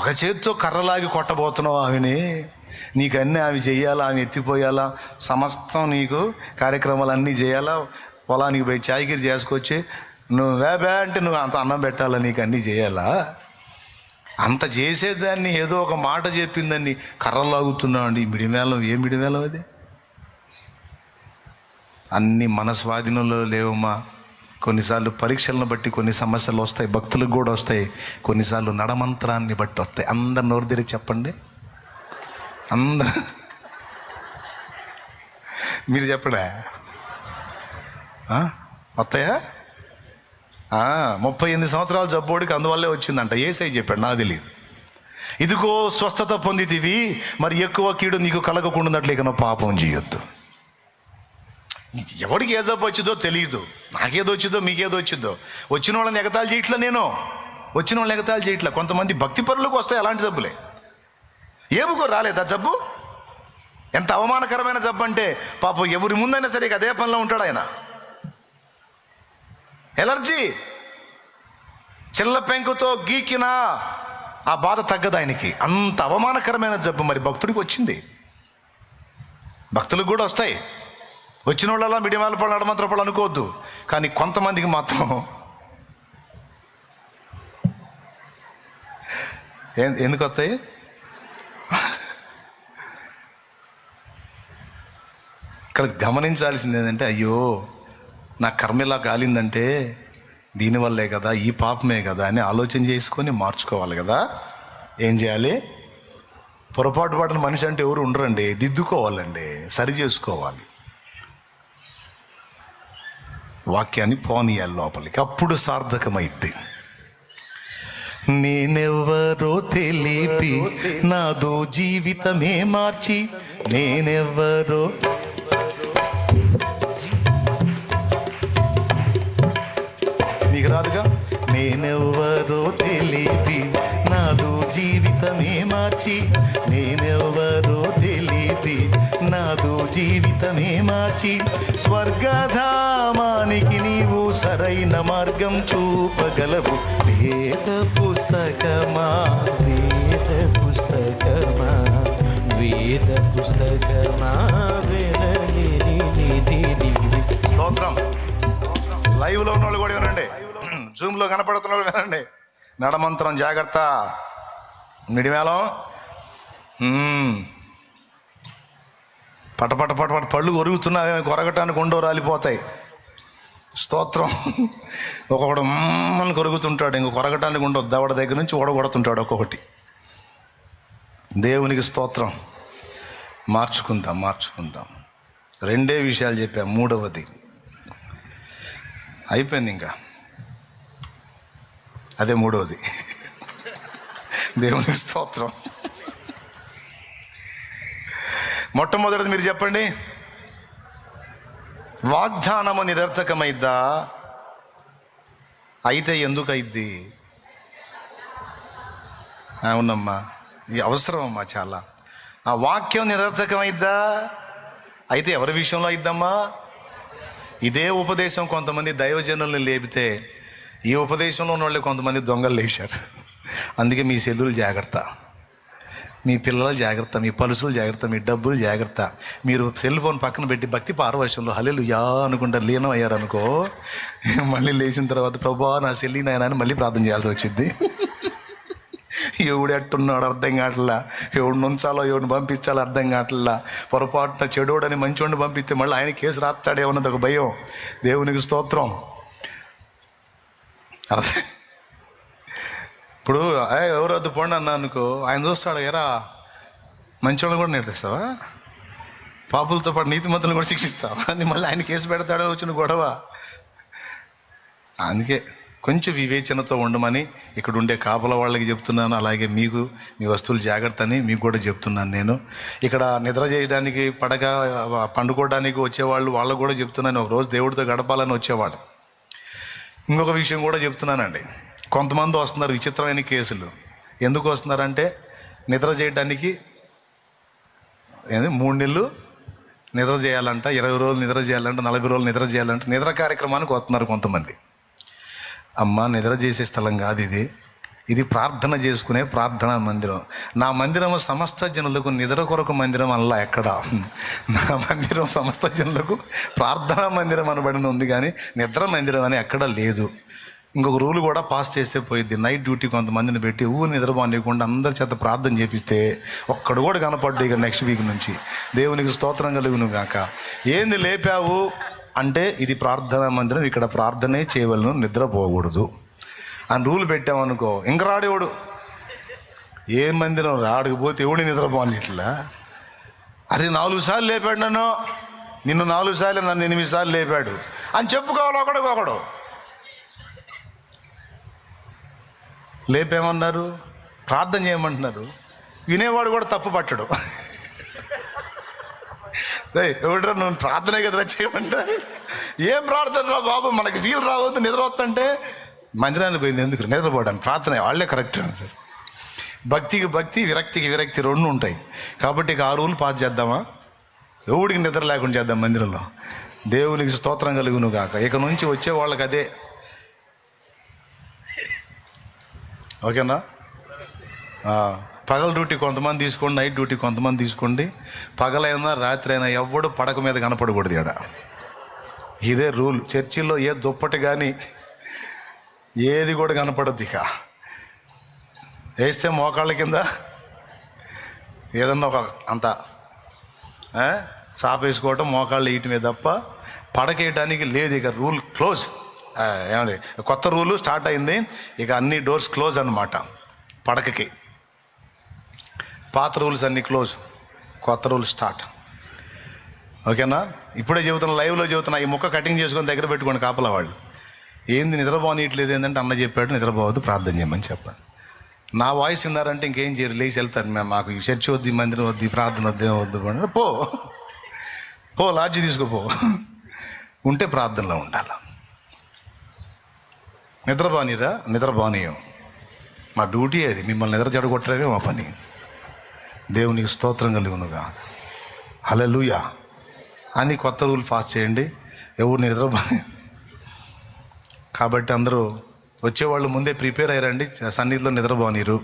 ఒక చేతితో కర్రలాగి కొట్టబోతున్నావు ఆమెని. నీకు అన్నీ ఆమె చెయ్యాలా, ఆమె ఎత్తిపోయాలా, సమస్తం నీకు కార్యక్రమాలు అన్నీ చేయాలా. పొలానికి పోయి చాయగిరి చేసుకొచ్చి నువ్వు వేబే అంటే నువ్వు అంత అన్నం పెట్టాలా, నీకు అన్నీ చేయాలా. అంత చేసేదాన్ని ఏదో ఒక మాట చెప్పిందాన్ని కర్రలాగుతున్నావు అండి. మిడిమేళం ఏ మిడిమేళం అది? అన్నీ మన స్వాధీనంలో లేవమ్మా. కొన్నిసార్లు పరీక్షలను బట్టి కొన్ని సమస్యలు వస్తాయి, భక్తులకు కూడా వస్తాయి. కొన్నిసార్లు నడమంత్రాన్ని బట్టి వస్తాయి. అందరు నోరు తెరిచి చెప్పండి, అందరు మీరు చెప్పడా వస్తాయా? 38 సంవత్సరాల జబ్బోడికి అందువల్లే వచ్చిందంట. యేసయ్య చెప్పాడు, నాకు తెలియదు. ఇదిగో స్వస్థత పొందితివి, మరి ఎక్కువ కీడు నీకు కలగకుండాన్నట్లు ఇక నువ్వు పాపం చేయొద్దు. ఎవడికి ఏ జబ్బు వచ్చిందో తెలియదు. నాకేదో వచ్చిందో మీకేదో వచ్చిందో. వచ్చిన వాళ్ళని ఎగతాళి చేయట్లా, నేను వచ్చిన వాళ్ళని ఎగతాళి చేయట్లా. కొంతమంది భక్తి పరులకు వస్తాయి అలాంటి జబ్బులే. ఏముకో రాలేదా జబ్బు? ఎంత అవమానకరమైన జబ్బు అంటే పాపం ఎవరి ముందైనా సరే అదే పనిలో ఉంటాడు ఆయన. ఎలర్జీ, చిల్ల పెంకుతో గీకినా ఆ బాధ తగ్గదు ఆయనకి. అంత అవమానకరమైన జబ్బు మరి భక్తుడికి వచ్చింది. భక్తులకు కూడా వస్తాయి. వచ్చిన వాళ్ళ మిడియాల పళ్ళు నడమంత్ర పళ్ళు అనుకోవద్దు. కానీ కొంతమందికి మాత్రం ఎందుకు వస్తాయి? ఇక్కడ గమనించాల్సింది ఏంటంటే, అయ్యో నా కర్మ ఇలా కాలిందంటే దీనివల్లే కదా, ఈ పాపమే కదా అని ఆలోచన చేసుకొని మార్చుకోవాలి కదా. ఏం చేయాలి? పొరపాటు పడిన మనిషి అంటే ఎవరు ఉండరండి, దిద్దుకోవాలండి, సరి చేసుకోవాలి. వాక్యాన్ని పోనీయాలి లోపలికి, అప్పుడు సార్థకమైద్ది. నేనెవ్వరో తెలిపి నాదో జీవితమే మార్చి, నేనెవ్వరో నీకు రాదుగా. నేనెవ్వరో తెలిపి నాదో జీవితమే మార్చి, నేనెవ్వరో తెలిపి నాదో జీవితమే మార్చి, స్వర్గధామానికి నీవు సరైన మార్గం చూపగలవు. వేద పుస్తకమా, వేద పుస్తకమా, వేద పుస్తకమా, స్తోత్రం. లైవ్లో ఉన్న వాళ్ళు కూడా వినండి, జూమ్లో కనపడుతున్న వాళ్ళు వినండి. నడమంత్రం జాగ్రత్త. మిడిమేళం పటపట పటపట పళ్ళు కొరుగుతున్నాయి, కొరగటానికి ఉండో రాలిపోతాయి. స్తోత్రం. ఒక్కొక్కడు అని కొరుగుతుంటాడు, ఇంకో కొరగటానికి ఉండవు. దవడ దగ్గర నుంచి ఓడగొడుతుంటాడు ఒక్కొక్కటి. దేవునికి స్తోత్రం. మార్చుకుందాం. రెండే విషయాలు చెప్పా, మూడవది అయిపోయింది, ఇంకా అదే మూడవది. దేవునికి స్తోత్రం. మొట్టమొదటిది మీరు చెప్పండి, వాగ్దానము నిరర్థకమైద్దా? అయితే ఎందుకు అయిద్ది? అవునమ్మా, ఇది అవసరం అమ్మా చాలా. ఆ వాక్యం నిరర్థకమైద్దా? అయితే ఎవరి విషయంలో అయిద్దమ్మా? ఇదే ఉపదేశం కొంతమంది దైవజనుల్ని లేపితే ఈ ఉపదేశంలో ఉన్న వాళ్ళు కొంతమంది దొంగలు లేచారు. అందుకే మీ సెల్లులు జాగ్రత్త, మీ పిల్లలు జాగ్రత్త, మీ పలుసులు జాగ్రత్త, మీ డబ్బులు జాగ్రత్త. మీరు సెల్ ఫోన్ పక్కన పెట్టి భక్తి పారవశ్యంలో హల్లెలూయా అనుకుంటారు, లీనం అయ్యారనుకో, మళ్ళీ లేచిన తర్వాత ప్రభువా నా సెల్లి నాయనా అని మళ్ళీ ప్రార్థన చేయాల్సి వచ్చింది. ఎవడు ఎట్టున్నాడు అర్థం కావట్లా, ఎవడిని ఉంచాలో ఎవడిని పంపించాలో అర్థం కావట్లా. పొరపాటున చెడోడని మంచోడిని పంపిస్తే మళ్ళీ ఆయన కేసు రాస్తాడేమన్నది ఒక భయం. దేవునికి స్తోత్రం. ఇప్పుడు ఎవరు వద్దు పోండి అన్నా అనుకో, ఆయన చూస్తాడు, ఎరా మంచోళ్ళని కూడా నేర్పిస్తావా, పాపులతో పాటు నీతిమంతులను కూడా శిక్షిస్తావా అని మళ్ళీ ఆయన కేసు పెడతాడో వచ్చిన గొడవ. అందుకే కొంచెం వివేచనతో ఉండమని ఇక్కడ ఉండే కాపల వాళ్ళకి చెప్తున్నాను. అలాగే మీకు మీ వస్తువులు జాగ్రత్త అని మీకు కూడా చెప్తున్నాను. నేను ఇక్కడ నిద్ర చేయడానికి పండుకోవడానికి వచ్చేవాళ్ళు వాళ్ళకు కూడా చెప్తున్నాను, ఒకరోజు దేవుడితో గడపాలని వచ్చేవాడు. ఇంకొక విషయం కూడా చెప్తున్నానండి, కొంతమంది వస్తున్నారు విచిత్రమైన కేసులు. ఎందుకు వస్తున్నారంటే నిద్ర చేయడానికి 3 నెలలు నిద్ర చేయాలంట, 20 రోజులు నిద్ర చేయాలంట, 40 రోజులు నిద్ర చేయాలంట. నిద్ర కార్యక్రమానికి వస్తున్నారు కొంతమంది. అమ్మ, నిద్ర చేసే స్థలం కాదు ఇది, ఇది ప్రార్థన చేసుకునే ప్రార్థనా మందిరం. నా మందిరము సమస్త జనులకు నిద్ర కొరకు మందిరం అలా ఎక్కడ. నా మందిరం సమస్త జనులకు ప్రార్థనా మందిరం అనబడిన ఉంది, కానీ నిద్ర మందిరం అని ఎక్కడ లేదు. ఇంకొక రూల్ కూడా పాస్ చేస్తే పోయిద్ది. నైట్ డ్యూటీ కొంతమందిని పెట్టి నిద్రపోనివ్వకుండా అందరి చేత ప్రార్థన చేపిస్తే ఒక్కడు కూడా కనపడ్డు. ఇక నెక్స్ట్ వీక్ నుంచి దేవునికి స్తోత్రం కలుగును గాక. ఏంది లేపావు అంటే ఇది ప్రార్థనా మందిరం, ఇక్కడ ప్రార్థనే చేయవలను, నిద్రపోకూడదు అని రూల్ పెట్టామనుకో ఇంక రాడేవాడు. ఏ మందిరం రాడకపోతే ఎవడు నిద్రపోని ఇట్లా. అరే 4 సార్లు లేపాడు నన్ను, నిన్ను 4 సార్లు, నన్ను 8 సార్లు లేపాడు అని చెప్పుకోవాలి ఒకడు. లేపేమన్నారు, ప్రార్థన చేయమంటున్నారు. వినేవాడు కూడా తప్పు పట్టడు. ఎవడరా నువ్వు ప్రార్థనే కదా చేయమంటారు. ఏం ప్రార్థన రా బాబు, మనకి వీలు రావద్దు, నిద్ర వస్తుంటే మందిరానికి పోయింది ఎందుకు, నిద్రపోవడానికి. ప్రార్థన వాళ్ళే కరెక్ట్ అంటారు. భక్తికి భక్తి, విరక్తికి విరక్తి 2 ఉంటాయి. కాబట్టి ఇక 6 రూల్ పాస్ చేద్దామా, ఎవడికి నిద్ర లేకుండా చేద్దాం మందిరంలో. దేవునికి స్తోత్రం కలుగును గాక. ఇక నుంచి వచ్చే వాళ్ళకి అదే, ఓకేనా. పగల డ్యూటీ కొంతమంది తీసుకోండి, నైట్ డ్యూటీ కొంతమంది తీసుకోండి. పగలైనా రాత్రి అయినా ఎవడు పడక మీద కనపడకూడదు ఇక్కడ. ఇదే రూల్. చర్చిల్లో ఏ దుప్పటి కానీ ఏది కూడా కనపడద్దు. ఇక వేస్తే మోకాళ్ళ కింద ఏదన్నా ఒక అంత చాపేసుకోవటం, మోకాళ్ళు వేయటమే తప్ప పడకేయటానికి లేదు. ఇక రూల్ క్లోజ్. ఏమండి, కొత్త రూలు స్టార్ట్ అయింది. ఇక అన్ని డోర్స్ క్లోజ్ అన్నమాట పడకకి. పాత రూల్స్ అన్నీ క్లోజ్, కొత్త రూల్ స్టార్ట్. ఓకేనా. ఇప్పుడే చెబుతున్నా, లైవ్లో చెబుతున్నా. ఈ ముక్క కటింగ్ చేసుకొని దగ్గర పెట్టుకోండి కాపలా వాళ్ళు. ఏంది నిద్రపోనీయట్లేదు ఏంటంటే అన్న చెప్పాడు నిద్రపోవద్దు, ప్రార్థన చేయమని చెప్పాను. నా వాయిస్ విన్నారంటే ఇంకేం చేయరు, లేచి వెళ్తారు. మేము మాకు ఈ చర్చి వద్దు, మందిరం వద్దు, ప్రార్థన వద్దు, వద్దు. పో లాడ్జి తీసుకోపో. ఉంటే ప్రార్థనలో ఉండాలి. నిద్రపోనీరా, నిద్రపోనీయం. మా డ్యూటీ అది, మిమ్మల్ని నిద్ర చెడగొట్టడమే మా పని. దేవునికి స్తోత్రం కలుగునుగా. హల్లెలూయా అని కొత్త రూల్ పాస్ చేయండి. ఎవరు నిద్రపోని. కాబట్టి అందరూ వచ్చేవాళ్ళు ముందే ప్రిపేర్ అయ్యారండి. సన్నిధిలో నిద్రపోనీరు,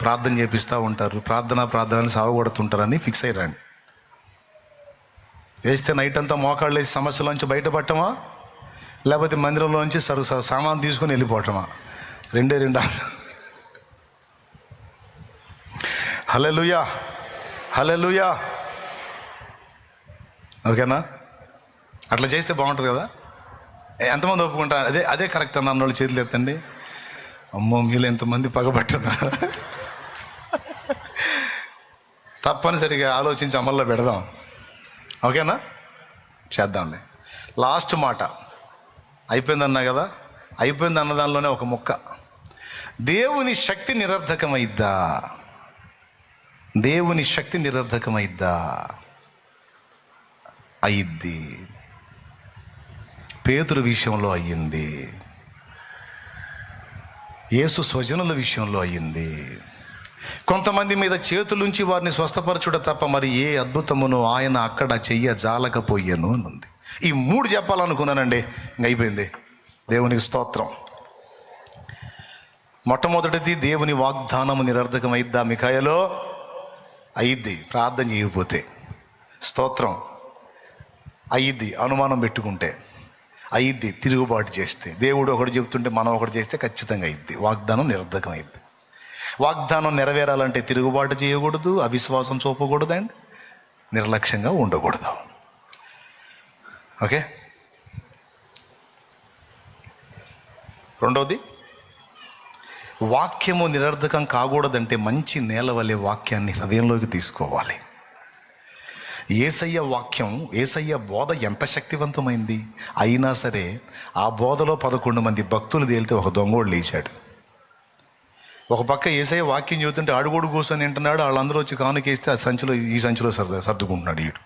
ప్రార్థన చేపిస్తూ ఉంటారు. ప్రార్థన సావగొడుతుంటారని ఫిక్స్ అయ్యారండి. వేస్తే నైట్ అంతా మోకాళ్ళు వేసి సమస్యలోంచి బయటపడటమా, లేకపోతే మందిరంలోంచి సామాన్ తీసుకొని వెళ్ళిపోవటమా? 2 హల్లెలూయా, హల్లెలూయా. ఓకేనా. అట్లా చేస్తే బాగుంటుంది కదా. ఎంతమంది ఒప్పుకుంటారు? అదే కరెక్ట్ అన్న అన్నోళ్ళు చేతులు ఎత్తండి. అమ్మో, మీలో ఎంతమంది పగబట్టున్నారు. తప్పనిసరిగా ఆలోచించి అమల్లో పెడదాం. ఓకేనా, చేద్దాంలే. లాస్ట్ మాట అయిపోయిందన్నా కదా. అయిపోయింది అన్న దానిలోనే ఒక ముక్క. దేవుని శక్తి నిరర్ధకమైద్దా? దేవుని శక్తి నిరర్ధకమైద్దా? అయ్యిద్ది. పేతురు విషయంలో అయ్యింది, యేసు స్వజనుల విషయంలో అయ్యింది. కొంతమంది మీద చేతులుంచి వారిని స్వస్థపరచుట తప్ప మరి ఏ అద్భుతమును ఆయన అక్కడ చెయ్యజాలకపోయాను అని ఉంది. ఈ 3 చెప్పాలనుకున్నానండి, ఇంక అయిపోయింది. దేవునికి స్తోత్రం. మొట్టమొదటిది, దేవుని వాగ్దానము నిరర్ధకమైద్దా? మికాయలో అయ్యిద్ది ప్రార్థన చేయకపోతే. స్తోత్రం. అయ్యిద్ది అనుమానం పెట్టుకుంటే, అయ్యిద్ది తిరుగుబాటు చేస్తే. దేవుడు ఒకటి చెబుతుంటే మనం ఒకటి చేస్తే ఖచ్చితంగా అయ్యిద్ది. వాగ్దానం నిరర్ధకమైద్ది. వాగ్దానం నెరవేరాలంటే తిరుగుబాటు చేయకూడదు, అవిశ్వాసం చూపకూడదు అండ్ నిర్లక్ష్యంగా ఉండకూడదు. ఓకే. రెండవది, వాక్యము నిరర్ధకం కాకూడదంటే మంచి నేల వలె వాక్యాన్ని హృదయంలోకి తీసుకోవాలి. యేసయ్య వాక్యం, యేసయ్య బోధ ఎంత శక్తివంతమైంది అయినా సరే ఆ బోధలో 11 మంది భక్తులు తేలితే ఒక దొంగోడు లేచాడు. ఒక పక్క యేసయ్య వాక్యం చెబుతుంటే అడుగుడు కూర్చొని వింటున్నాడు. వాళ్ళందరూ వచ్చి కానుకేస్తే ఈ సంచిలో సర్దుకుంటున్నాడు ఈడు.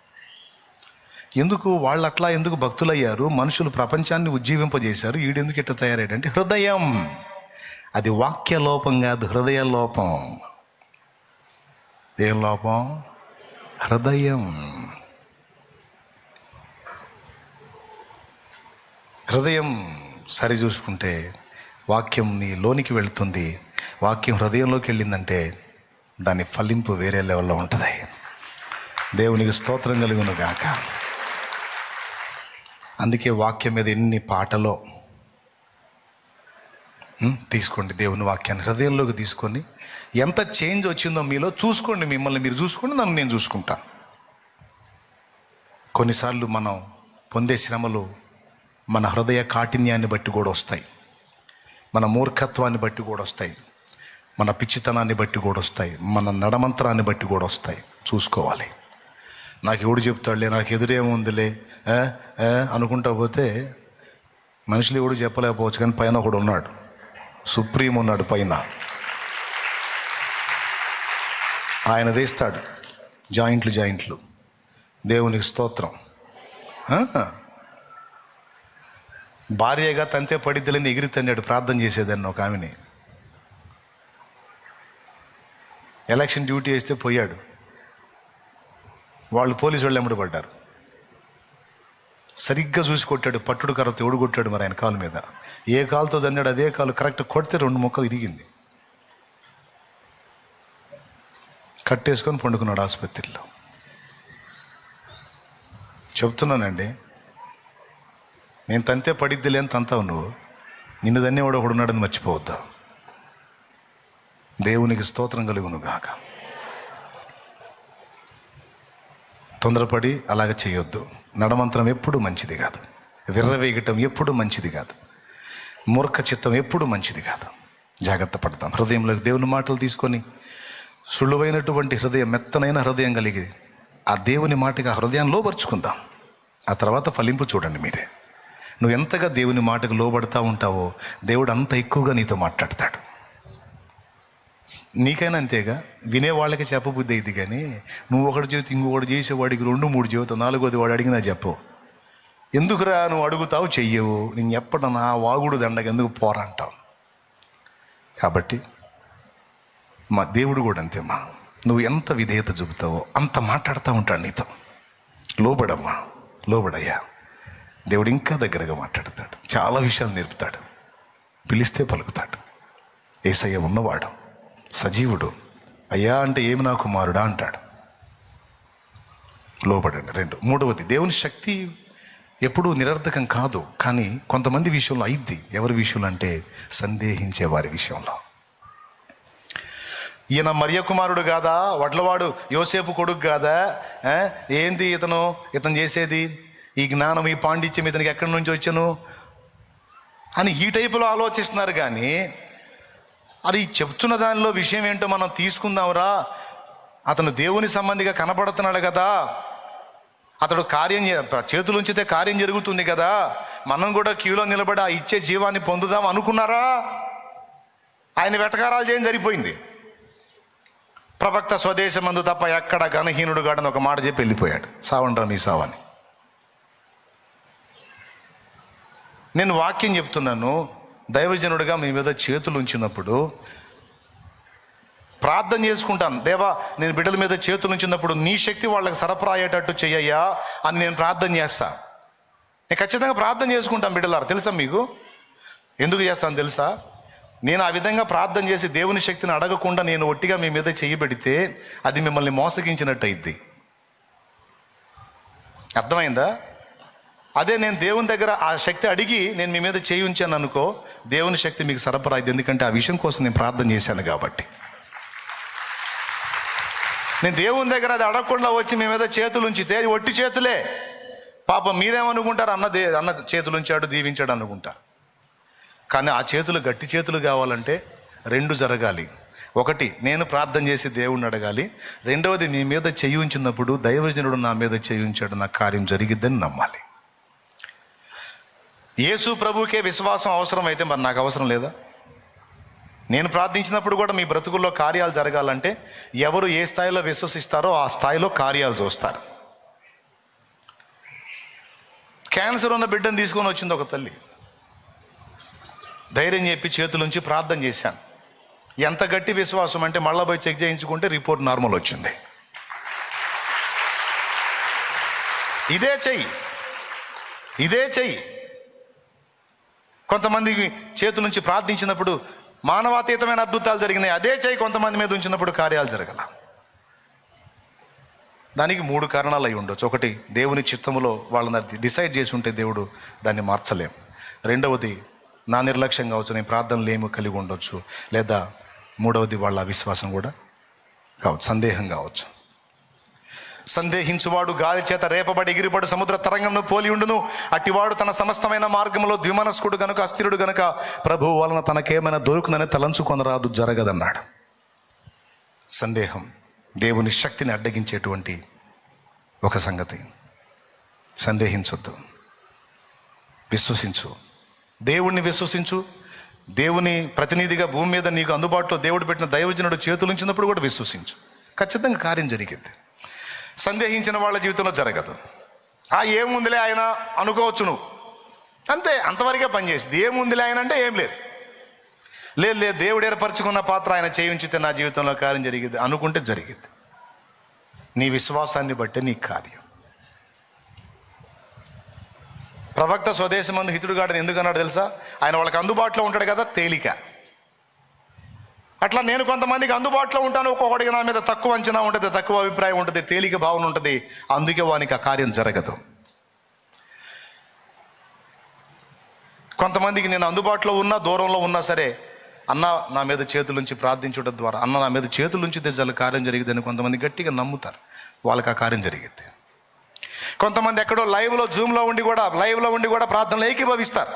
ఎందుకు వాళ్ళు అట్లా ఎందుకు భక్తులయ్యారు? మనుషులు ప్రపంచాన్ని ఉజ్జీవింపజేశారు. ఈడెందుకు ఇట్లా తయారయ్యాడంటే హృదయం. అది వాక్య లోపం కాదు, హృదయ లోపం. ఏం లోపం? హృదయం. హృదయం సరి చూసుకుంటే వాక్యం నీ లోనికి వెళుతుంది. వాక్యం హృదయంలోకి వెళ్ళిందంటే దాని ఫలింపు వేరే లెవెల్లో ఉంటుంది. దేవునికి స్తోత్రం కలుగును గాక. అందుకే వాక్యం మీద ఎన్ని పాటలో తీసుకోండి. దేవుని వాక్యాన్ని హృదయంలోకి తీసుకొని ఎంత చేంజ్ వచ్చిందో మీలో చూసుకోండి. మిమ్మల్ని మీరు చూసుకోండి, నన్ను నేను చూసుకుంటాను. కొన్నిసార్లు మనం పొందే శ్రమలు మన హృదయ కాఠిన్యాన్ని బట్టి కూడా వస్తాయి, మన మూర్ఖత్వాన్ని బట్టి కూడా వస్తాయి, మన పిచ్చితనాన్ని బట్టి కూడా వస్తాయి, మన నడమంత్రాన్ని బట్టి కూడా వస్తాయి. చూసుకోవాలి. నాకు ఎవడు చెప్తాడులే, నాకు ఎదురేముందిలే అనుకుంటా పోతే మనుషులు ఎవడు చెప్పలేకపోవచ్చు, కానీ పైన ఒకడు ఉన్నాడు, సుప్రీం ఉన్నాడు పైన. ఆయన తీస్తాడు జాయింట్లు. దేవునికి స్తోత్రం. భార్యగా తంతే పడిద్దులని ఎగిరి తన్నాడు ప్రార్థన చేసేదాన్ని ఒక ఆమెని. ఎలక్షన్ డ్యూటీ వేస్తే పోయాడు, వాళ్ళు పోలీసు వాళ్ళు ఎమ్మడి పడ్డారు. సరిగ్గా చూసి కొట్టాడు, పట్టుడు కర్రతో ఎవడు కొట్టాడు మరి ఆయన కాలు మీద. ఏ కాలుతో తన్నాడు అదే కాలు కరెక్ట్ కొడితే 2 ముక్కలు ఇరిగింది. కట్టేసుకొని పండుకున్నాడు ఆసుపత్రిలో. చెప్తున్నానండి, నేను తంతే పడిద్దిలే అని తంతావు నువ్వు, నిన్ను దన్నేవాడు ఒకడున్నాడని మర్చిపోవద్దు. దేవునికి స్తోత్రం కలుగును గాక. తొందరపడి అలాగ చేయొద్దు. నడమంత్రం ఎప్పుడు మంచిది కాదు, విర్రవేగటం ఎప్పుడు మంచిది కాదు, మూర్ఖ చిత్తం ఎప్పుడు మంచిది కాదు. జాగ్రత్త పడతాం. హృదయంలోకి దేవుని మాటలు తీసుకొని సులువైనటువంటి హృదయం, మెత్తనైన హృదయం కలిగి ఆ దేవుని మాటగా హృదయాన్ని లోపరుచుకుందాం. ఆ తర్వాత ఫలింపు చూడండి మీరే. నువ్వు ఎంతగా దేవుని మాటకు లోబడతా ఉంటావో దేవుడు అంత ఎక్కువగా నీతో మాట్లాడతాడు. నీకైనా అంతేగా, వినేవాళ్ళకి చెప్పబుద్ధి అయింది. కానీ నువ్వు ఒకటి చేతి ఇంకొకటి చేసేవాడికి 2-3 చెబుతావు, 4వది వాడు అడిగినా చెప్పవు. ఎందుకురా నువ్వు అడుగుతావు చెయ్యవు, నేను చెప్పడం నా వాగుడు దండగ ఎందుకు పోరంటావు. కాబట్టి మా దేవుడు కూడా అంతేమ్మా, నువ్వు ఎంత విధేయత చూపుతావో అంత మాట్లాడుతూ ఉంటాడు నీతో. లోబడమ్మా, లోబడయ్యా. దేవుడు ఇంకా దగ్గరగా మాట్లాడతాడు, చాలా విషయాలు నేర్పుతాడు, పిలిస్తే పలుకుతాడు. యేసయ్య ఉన్నవాడు, సజీవుడు. అయ్యా అంటే ఏమి నా కుమారుడా అంటాడు. లోబడండి. 2. 3వది, దేవుని శక్తి ఎప్పుడూ నిరర్థకం కాదు, కానీ కొంతమంది విషయంలో అయిద్ది. ఎవరి విషయంలో అంటే సందేహించే వారి విషయంలో. ఈయన మరియ కుమారుడు కాదా, వడ్లవాడు యోసేపు కొడుకు కాదా, ఏంది ఇతను చేసేది, ఈ జ్ఞానం ఈ పాండిత్యం ఇతనికి ఎక్కడి నుంచి వచ్చాను అని ఈ టైపులో ఆలోచిస్తున్నారు. కానీ అది చెప్తున్న దానిలో విషయం ఏంటో మనం తీసుకుందాంరా. అతను దేవుని సంబంధిగా కనబడుతున్నాడు కదా, అతడు కార్యం చేతులు ఉంచితే కార్యం జరుగుతుంది కదా, మనం కూడా క్యూలో నిలబడి ఆ ఇచ్చే జీవాన్ని పొందుదాం అనుకున్నారా? ఆయన వెటకారాలు చేయడం సరిపోయింది. ప్రవక్త స్వదేశమందు తప్ప ఎక్కడ ఘనహీనుడు గాడని ఒక మాట చెప్పి వెళ్ళిపోయాడు. సావండ్రా నీ సావని. నేను వాక్యం చెప్తున్నాను. దైవజనుడిగా మీ మీద చేతులు ఉంచినప్పుడు ప్రార్థన చేసుకుంటాను. దేవా, నేను బిడ్డల మీద చేతులు ఉంచినప్పుడు నీ శక్తి వాళ్ళకి సరఫరా అయ్యేటట్టు చెయ్యయ్యా అని నేను ప్రార్థన చేస్తా. నేను ఖచ్చితంగా ప్రార్థన చేసుకుంటాను బిడ్డలారా. తెలుసా మీకు ఎందుకు చేస్తాను తెలుసా? నేను ఆ విధంగా ప్రార్థన చేసి దేవుని శక్తిని అడగకుండా నేను ఒట్టిగా మీ మీద చెయ్యబెడితే అది మిమ్మల్ని మోసగించినట్టు అయింది. అర్థమైందా? అదే నేను దేవుని దగ్గర ఆ శక్తి అడిగి నేను మీ మీద చేయి ఉంచాను అనుకో, దేవుని శక్తి మీకు సరఫరా అయింది. ఎందుకంటే ఆ విషయం కోసం నేను ప్రార్థన చేశాను కాబట్టి. నేను దేవుని దగ్గర అది అడగకుండా వచ్చి మీ మీద చేతులు ఉంచితే అది ఒట్టి చేతులే. పాపం మీరేమనుకుంటారు, అన్న చేతులు ఉంచాడు దీవించాడు అనుకుంటారు. కానీ ఆ చేతులు గట్టి చేతులు కావాలంటే 2 జరగాలి. 1, నేను ప్రార్థన చేసి దేవుణ్ణి అడగాలి. 2వది, మీ మీద చెయ్యి ఉంచినప్పుడు దైవజనుడు నా మీద చెయ్యి ఉంచాడు, నా కార్యం జరిగిద్దని నమ్మాలి. యేసు ప్రభువుకే విశ్వాసం అవసరం అయితే మరి నాకు అవసరం లేదా? నేను ప్రార్థించినప్పుడు కూడా మీ బ్రతుకుల్లో కార్యాలు జరగాలంటే ఎవరు ఏ స్థాయిలో విశ్వసిస్తారో ఆ స్థాయిలో కార్యాలు చూస్తారు. క్యాన్సర్ ఉన్న బిడ్డను తీసుకొని వచ్చింది ఒక తల్లి. ధైర్యం చెప్పి చేతులుంచి ప్రార్థన చేశాను. ఎంత గట్టి విశ్వాసం అంటే మళ్ళా పోయి చెక్ చేయించుకుంటే రిపోర్ట్ నార్మల్ వచ్చింది. ఇదే చెయ్యి. కొంతమంది చేతుల నుంచి ప్రార్థించినప్పుడు మానవాతీతమైన అద్భుతాలు జరిగినాయి. అదే చెయ్యి కొంతమంది మీద ఉంచినప్పుడు కార్యాలు జరగల. దానికి 3 కారణాలు అయి ఉండొచ్చు. ఒకటి, దేవుని చిత్తములో వాళ్ళని డిసైడ్ చేసి ఉంటే దేవుడు దాన్ని మార్చలేం. రెండవది, నా నిర్లక్ష్యం కావచ్చు, నేను ప్రార్థనలు ఏమి కలిగి ఉండొచ్చు. లేదా మూడవది, వాళ్ళ అవిశ్వాసం కూడా కావచ్చు, సందేహం కావచ్చు. సందేహించువాడు గాలి చేత రేపబడి ఎగిరిపడు సముద్ర తరంగంను పోలి ఉండును. అట్టివాడు తన సమస్తమైన మార్గంలో ద్విమనస్కుడు గనుక, అస్థిరుడు గనుక ప్రభువు వలన తనకేమైనా దొరుకునని తలంచుకొనరాదు, జరగదన్నాడు. సందేహం దేవుని శక్తిని అడ్డగించేటువంటి ఒక సంగతి. సందేహించొద్దు, విశ్వసించు. దేవుణ్ణి విశ్వసించు. దేవుని ప్రతినిధిగా భూమి మీద నీకు అందుబాటులో దేవుడు పెట్టిన దైవజనుడు చేతులుంచినప్పుడు కూడా విశ్వసించు. ఖచ్చితంగా కార్యం జరిగింది. సందేహించిన వాళ్ళ జీవితంలో జరగదు. ఏముందిలే ఆయన అనుకోవచ్చు నువ్వు, అంతే, అంతవరకే పనిచేసింది. ఏముందిలే ఆయన అంటే ఏం లేదు. దేవుడు ఏర్పరచుకున్న పాత్ర ఆయన చేయించితే నా జీవితంలో కార్యం జరిగింది అనుకుంటే జరిగింది. నీ విశ్వాసాన్ని బట్టే నీ కార్యం. ప్రవక్త స్వదేశమందు హితుడుగాడని ఎందుకు అన్నాడు తెలుసా? ఆయన వాళ్ళకి అందుబాటులో ఉంటాడు కదా, తేలిక. అట్లా నేను కొంతమందికి అందుబాటులో ఉంటాను. ఒక్కొక్కడికి నా మీద తక్కువ అంచనా ఉంటుంది, తక్కువ అభిప్రాయం ఉంటుంది, తేలిక భావన ఉంటుంది. అందుకే వానికి ఆ కార్యం జరగదు. కొంతమందికి నేను అందుబాటులో ఉన్నా, దూరంలో ఉన్నా సరే, అన్న నా మీద చేతులుంచి ప్రార్థించడం ద్వారా, అన్న నా మీద చేతులుంచితే చాలా కార్యం జరిగిద్దని కొంతమంది గట్టిగా నమ్ముతారు. వాళ్ళకి ఆ కార్యం జరిగిద్ది. కొంతమంది ఎక్కడో జూమ్లో ఉండి కూడా ప్రార్థనలు ఏకీభవిస్తారు.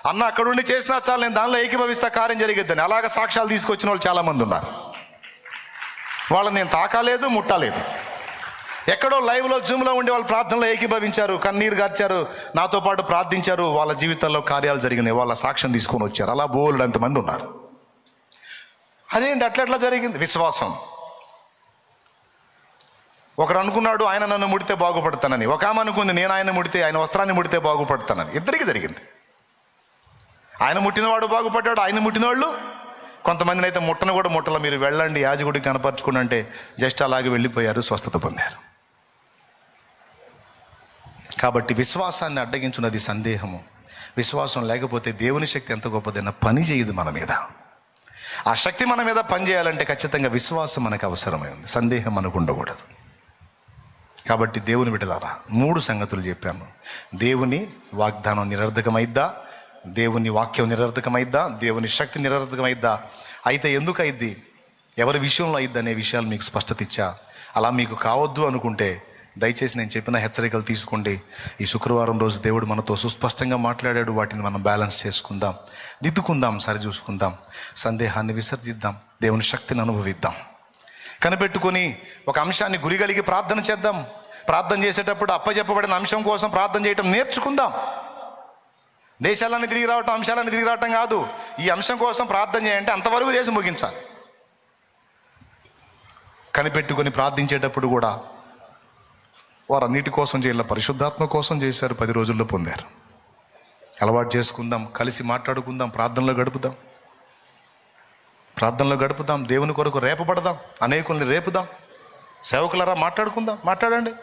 అన్న అక్కడ ఉండి చేసినా చాలు, నేను దానిలో ఏకీభవిస్తా, కార్యం జరిగిద్దని. అలాగ సాక్ష్యాలు తీసుకొచ్చిన వాళ్ళు చాలామంది ఉన్నారు. వాళ్ళని నేను తాకాలేదు, ముట్టలేదు. ఎక్కడో జూమ్లో ఉండి వాళ్ళు ప్రార్థనలో ఏకీభవించారు, కన్నీరు గార్చారు, నాతో పాటు ప్రార్థించారు, వాళ్ళ జీవితాల్లో కార్యాలు జరిగినాయి, వాళ్ళ సాక్ష్యం తీసుకొని వచ్చారు. అలా బోల్డ్ అంతమంది ఉన్నారు. అదేంటి అట్లా జరిగింది? విశ్వాసం. ఒకరు అనుకున్నాడు ఆయన నన్ను ముడితే బాగుపడతానని, ఒక ఆమె అనుకుంది నేను ఆయన ముడితే, ఆయన వస్త్రాన్ని ముడితే బాగుపడతానని. ఇద్దరికి జరిగింది. ఆయన ముట్టినవాడు బాగుపడ్డాడు, ఆయన ముట్టినవాళ్ళు కొంతమందిని అయితే ముట్టను కూడా ముట్టల. మీరు వెళ్ళండి యాజకుడికి కనపరచుకుని అంటే జస్ట్ అలాగే వెళ్ళిపోయారు, స్వస్థత పొందారు. కాబట్టి విశ్వాసాన్ని అడ్డగించున్నది సందేహము. విశ్వాసం లేకపోతే దేవుని శక్తి ఎంత గొప్పదైనా పని చేయదు మన మీద. ఆ శక్తి మన మీద పని చేయాలంటే ఖచ్చితంగా విశ్వాసం మనకు అవసరమై ఉంది, సందేహం మనకు ఉండకూడదు. కాబట్టి దేవుని బిడ్డలారా 3 సంగతులు చెప్పాను. దేవుని వాగ్దానం నిరర్ధకమైద్దా? దేవుని వాక్యం నిరర్ధకమైద్దా? దేవుని శక్తి నిరర్ధకమైద్దా? అయితే ఎందుకు అయిద్ది, ఎవరి విషయంలో అయిద్ది అనే విషయాలు మీకు స్పష్టత ఇచ్చా. అలా మీకు కావద్దు అనుకుంటే దయచేసి నేను చెప్పిన హెచ్చరికలు తీసుకోండి. ఈ శుక్రవారం రోజు దేవుడు మనతో సుస్పష్టంగా మాట్లాడాడు. వాటిని మనం బ్యాలెన్స్ చేసుకుందాం, దిద్దుకుందాం, సరిచూసుకుందాం, సందేహాన్ని విసర్జిద్దాం, దేవుని శక్తిని అనుభవిద్దాం. కనిపెట్టుకొని ఒక అంశాన్ని గురిగలిగి ప్రార్థన చేద్దాం. ప్రార్థన చేసేటప్పుడు అప్పచెప్పబడిన అంశం కోసం ప్రార్థన చేయటం నేర్చుకుందాం. దేశాలన్నీ తిరిగి రావటం, అంశాలన్నీ తిరిగి రావటం కాదు. ఈ అంశం కోసం ప్రార్థన చేయంటే అంతవరకు చేసి ముగించాలి. కనిపెట్టుకొని ప్రార్థించేటప్పుడు కూడా వారు అన్నిటి కోసం చేయాలి, పరిశుద్ధాత్మ కోసం చేశారు, 10 రోజుల్లో పొందారు. అలవాటు చేసుకుందాం, కలిసి మాట్లాడుకుందాం, ప్రార్థనలో గడుపుదాం, దేవుని కొరకు రేపబడదాం, అనేకుల్ని రేపుదాం. సేవకులారా మాట్లాడుకుందాం, మాట్లాడండి,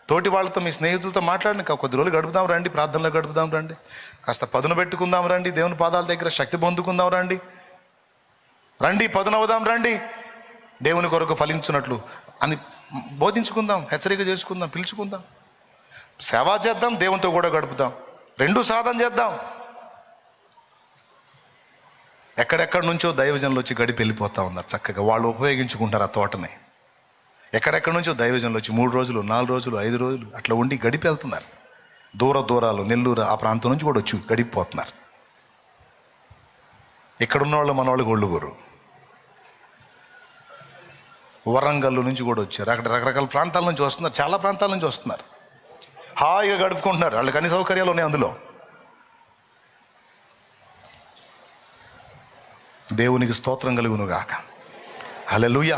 తోటి వాళ్ళతో, మీ స్నేహితులతో మాట్లాడండి. కొద్ది రోజులు గడుపుదాం రండి, ప్రార్థనలో గడుపుదాం రండి, కాస్త పదును పెట్టుకుందాం రండి, దేవుని పాదాల దగ్గర శక్తి పొందుకుందాం రండి, పదునవుదాం రండి, దేవుని కొరకు ఫలించున్నట్లు అని బోధించుకుందాం, హెచ్చరిక చేసుకుందాం, పిలుచుకుందాం, సేవ చేద్దాం, దేవునితో కూడా గడుపుదాం, 2 సాధన చేద్దాం. ఎక్కడెక్కడి నుంచో దైవజనులు వచ్చి గడిపి వెళ్ళిపోతూ ఉన్నారు. చక్కగా వాళ్ళు ఉపయోగించుకుంటారు ఆ తోటని. ఎక్కడెక్కడి నుంచో దైవజనులు వచ్చి 3 రోజులు, 4 రోజులు, 5 రోజులు అట్లా ఉండి గడిపి వెళ్తున్నారు. దూరాలు, నెల్లూరు ఆ ప్రాంతం నుంచి కూడా వచ్చి గడిపిపోతున్నారు. ఇక్కడున్న వాళ్ళు మన వాళ్ళు గొళ్ళుగూరు, వరంగల్ నుంచి కూడా వచ్చారు. అక్కడ రకరకాల ప్రాంతాల నుంచి వస్తున్నారు, చాలా ప్రాంతాల నుంచి వస్తున్నారు. హాయిగా గడుపుకుంటున్నారు. వాళ్ళకి అన్ని సౌకర్యాలు ఉన్నాయి అందులో. దేవునికి స్తోత్రం కలుగును గాక. హల్లెలూయా.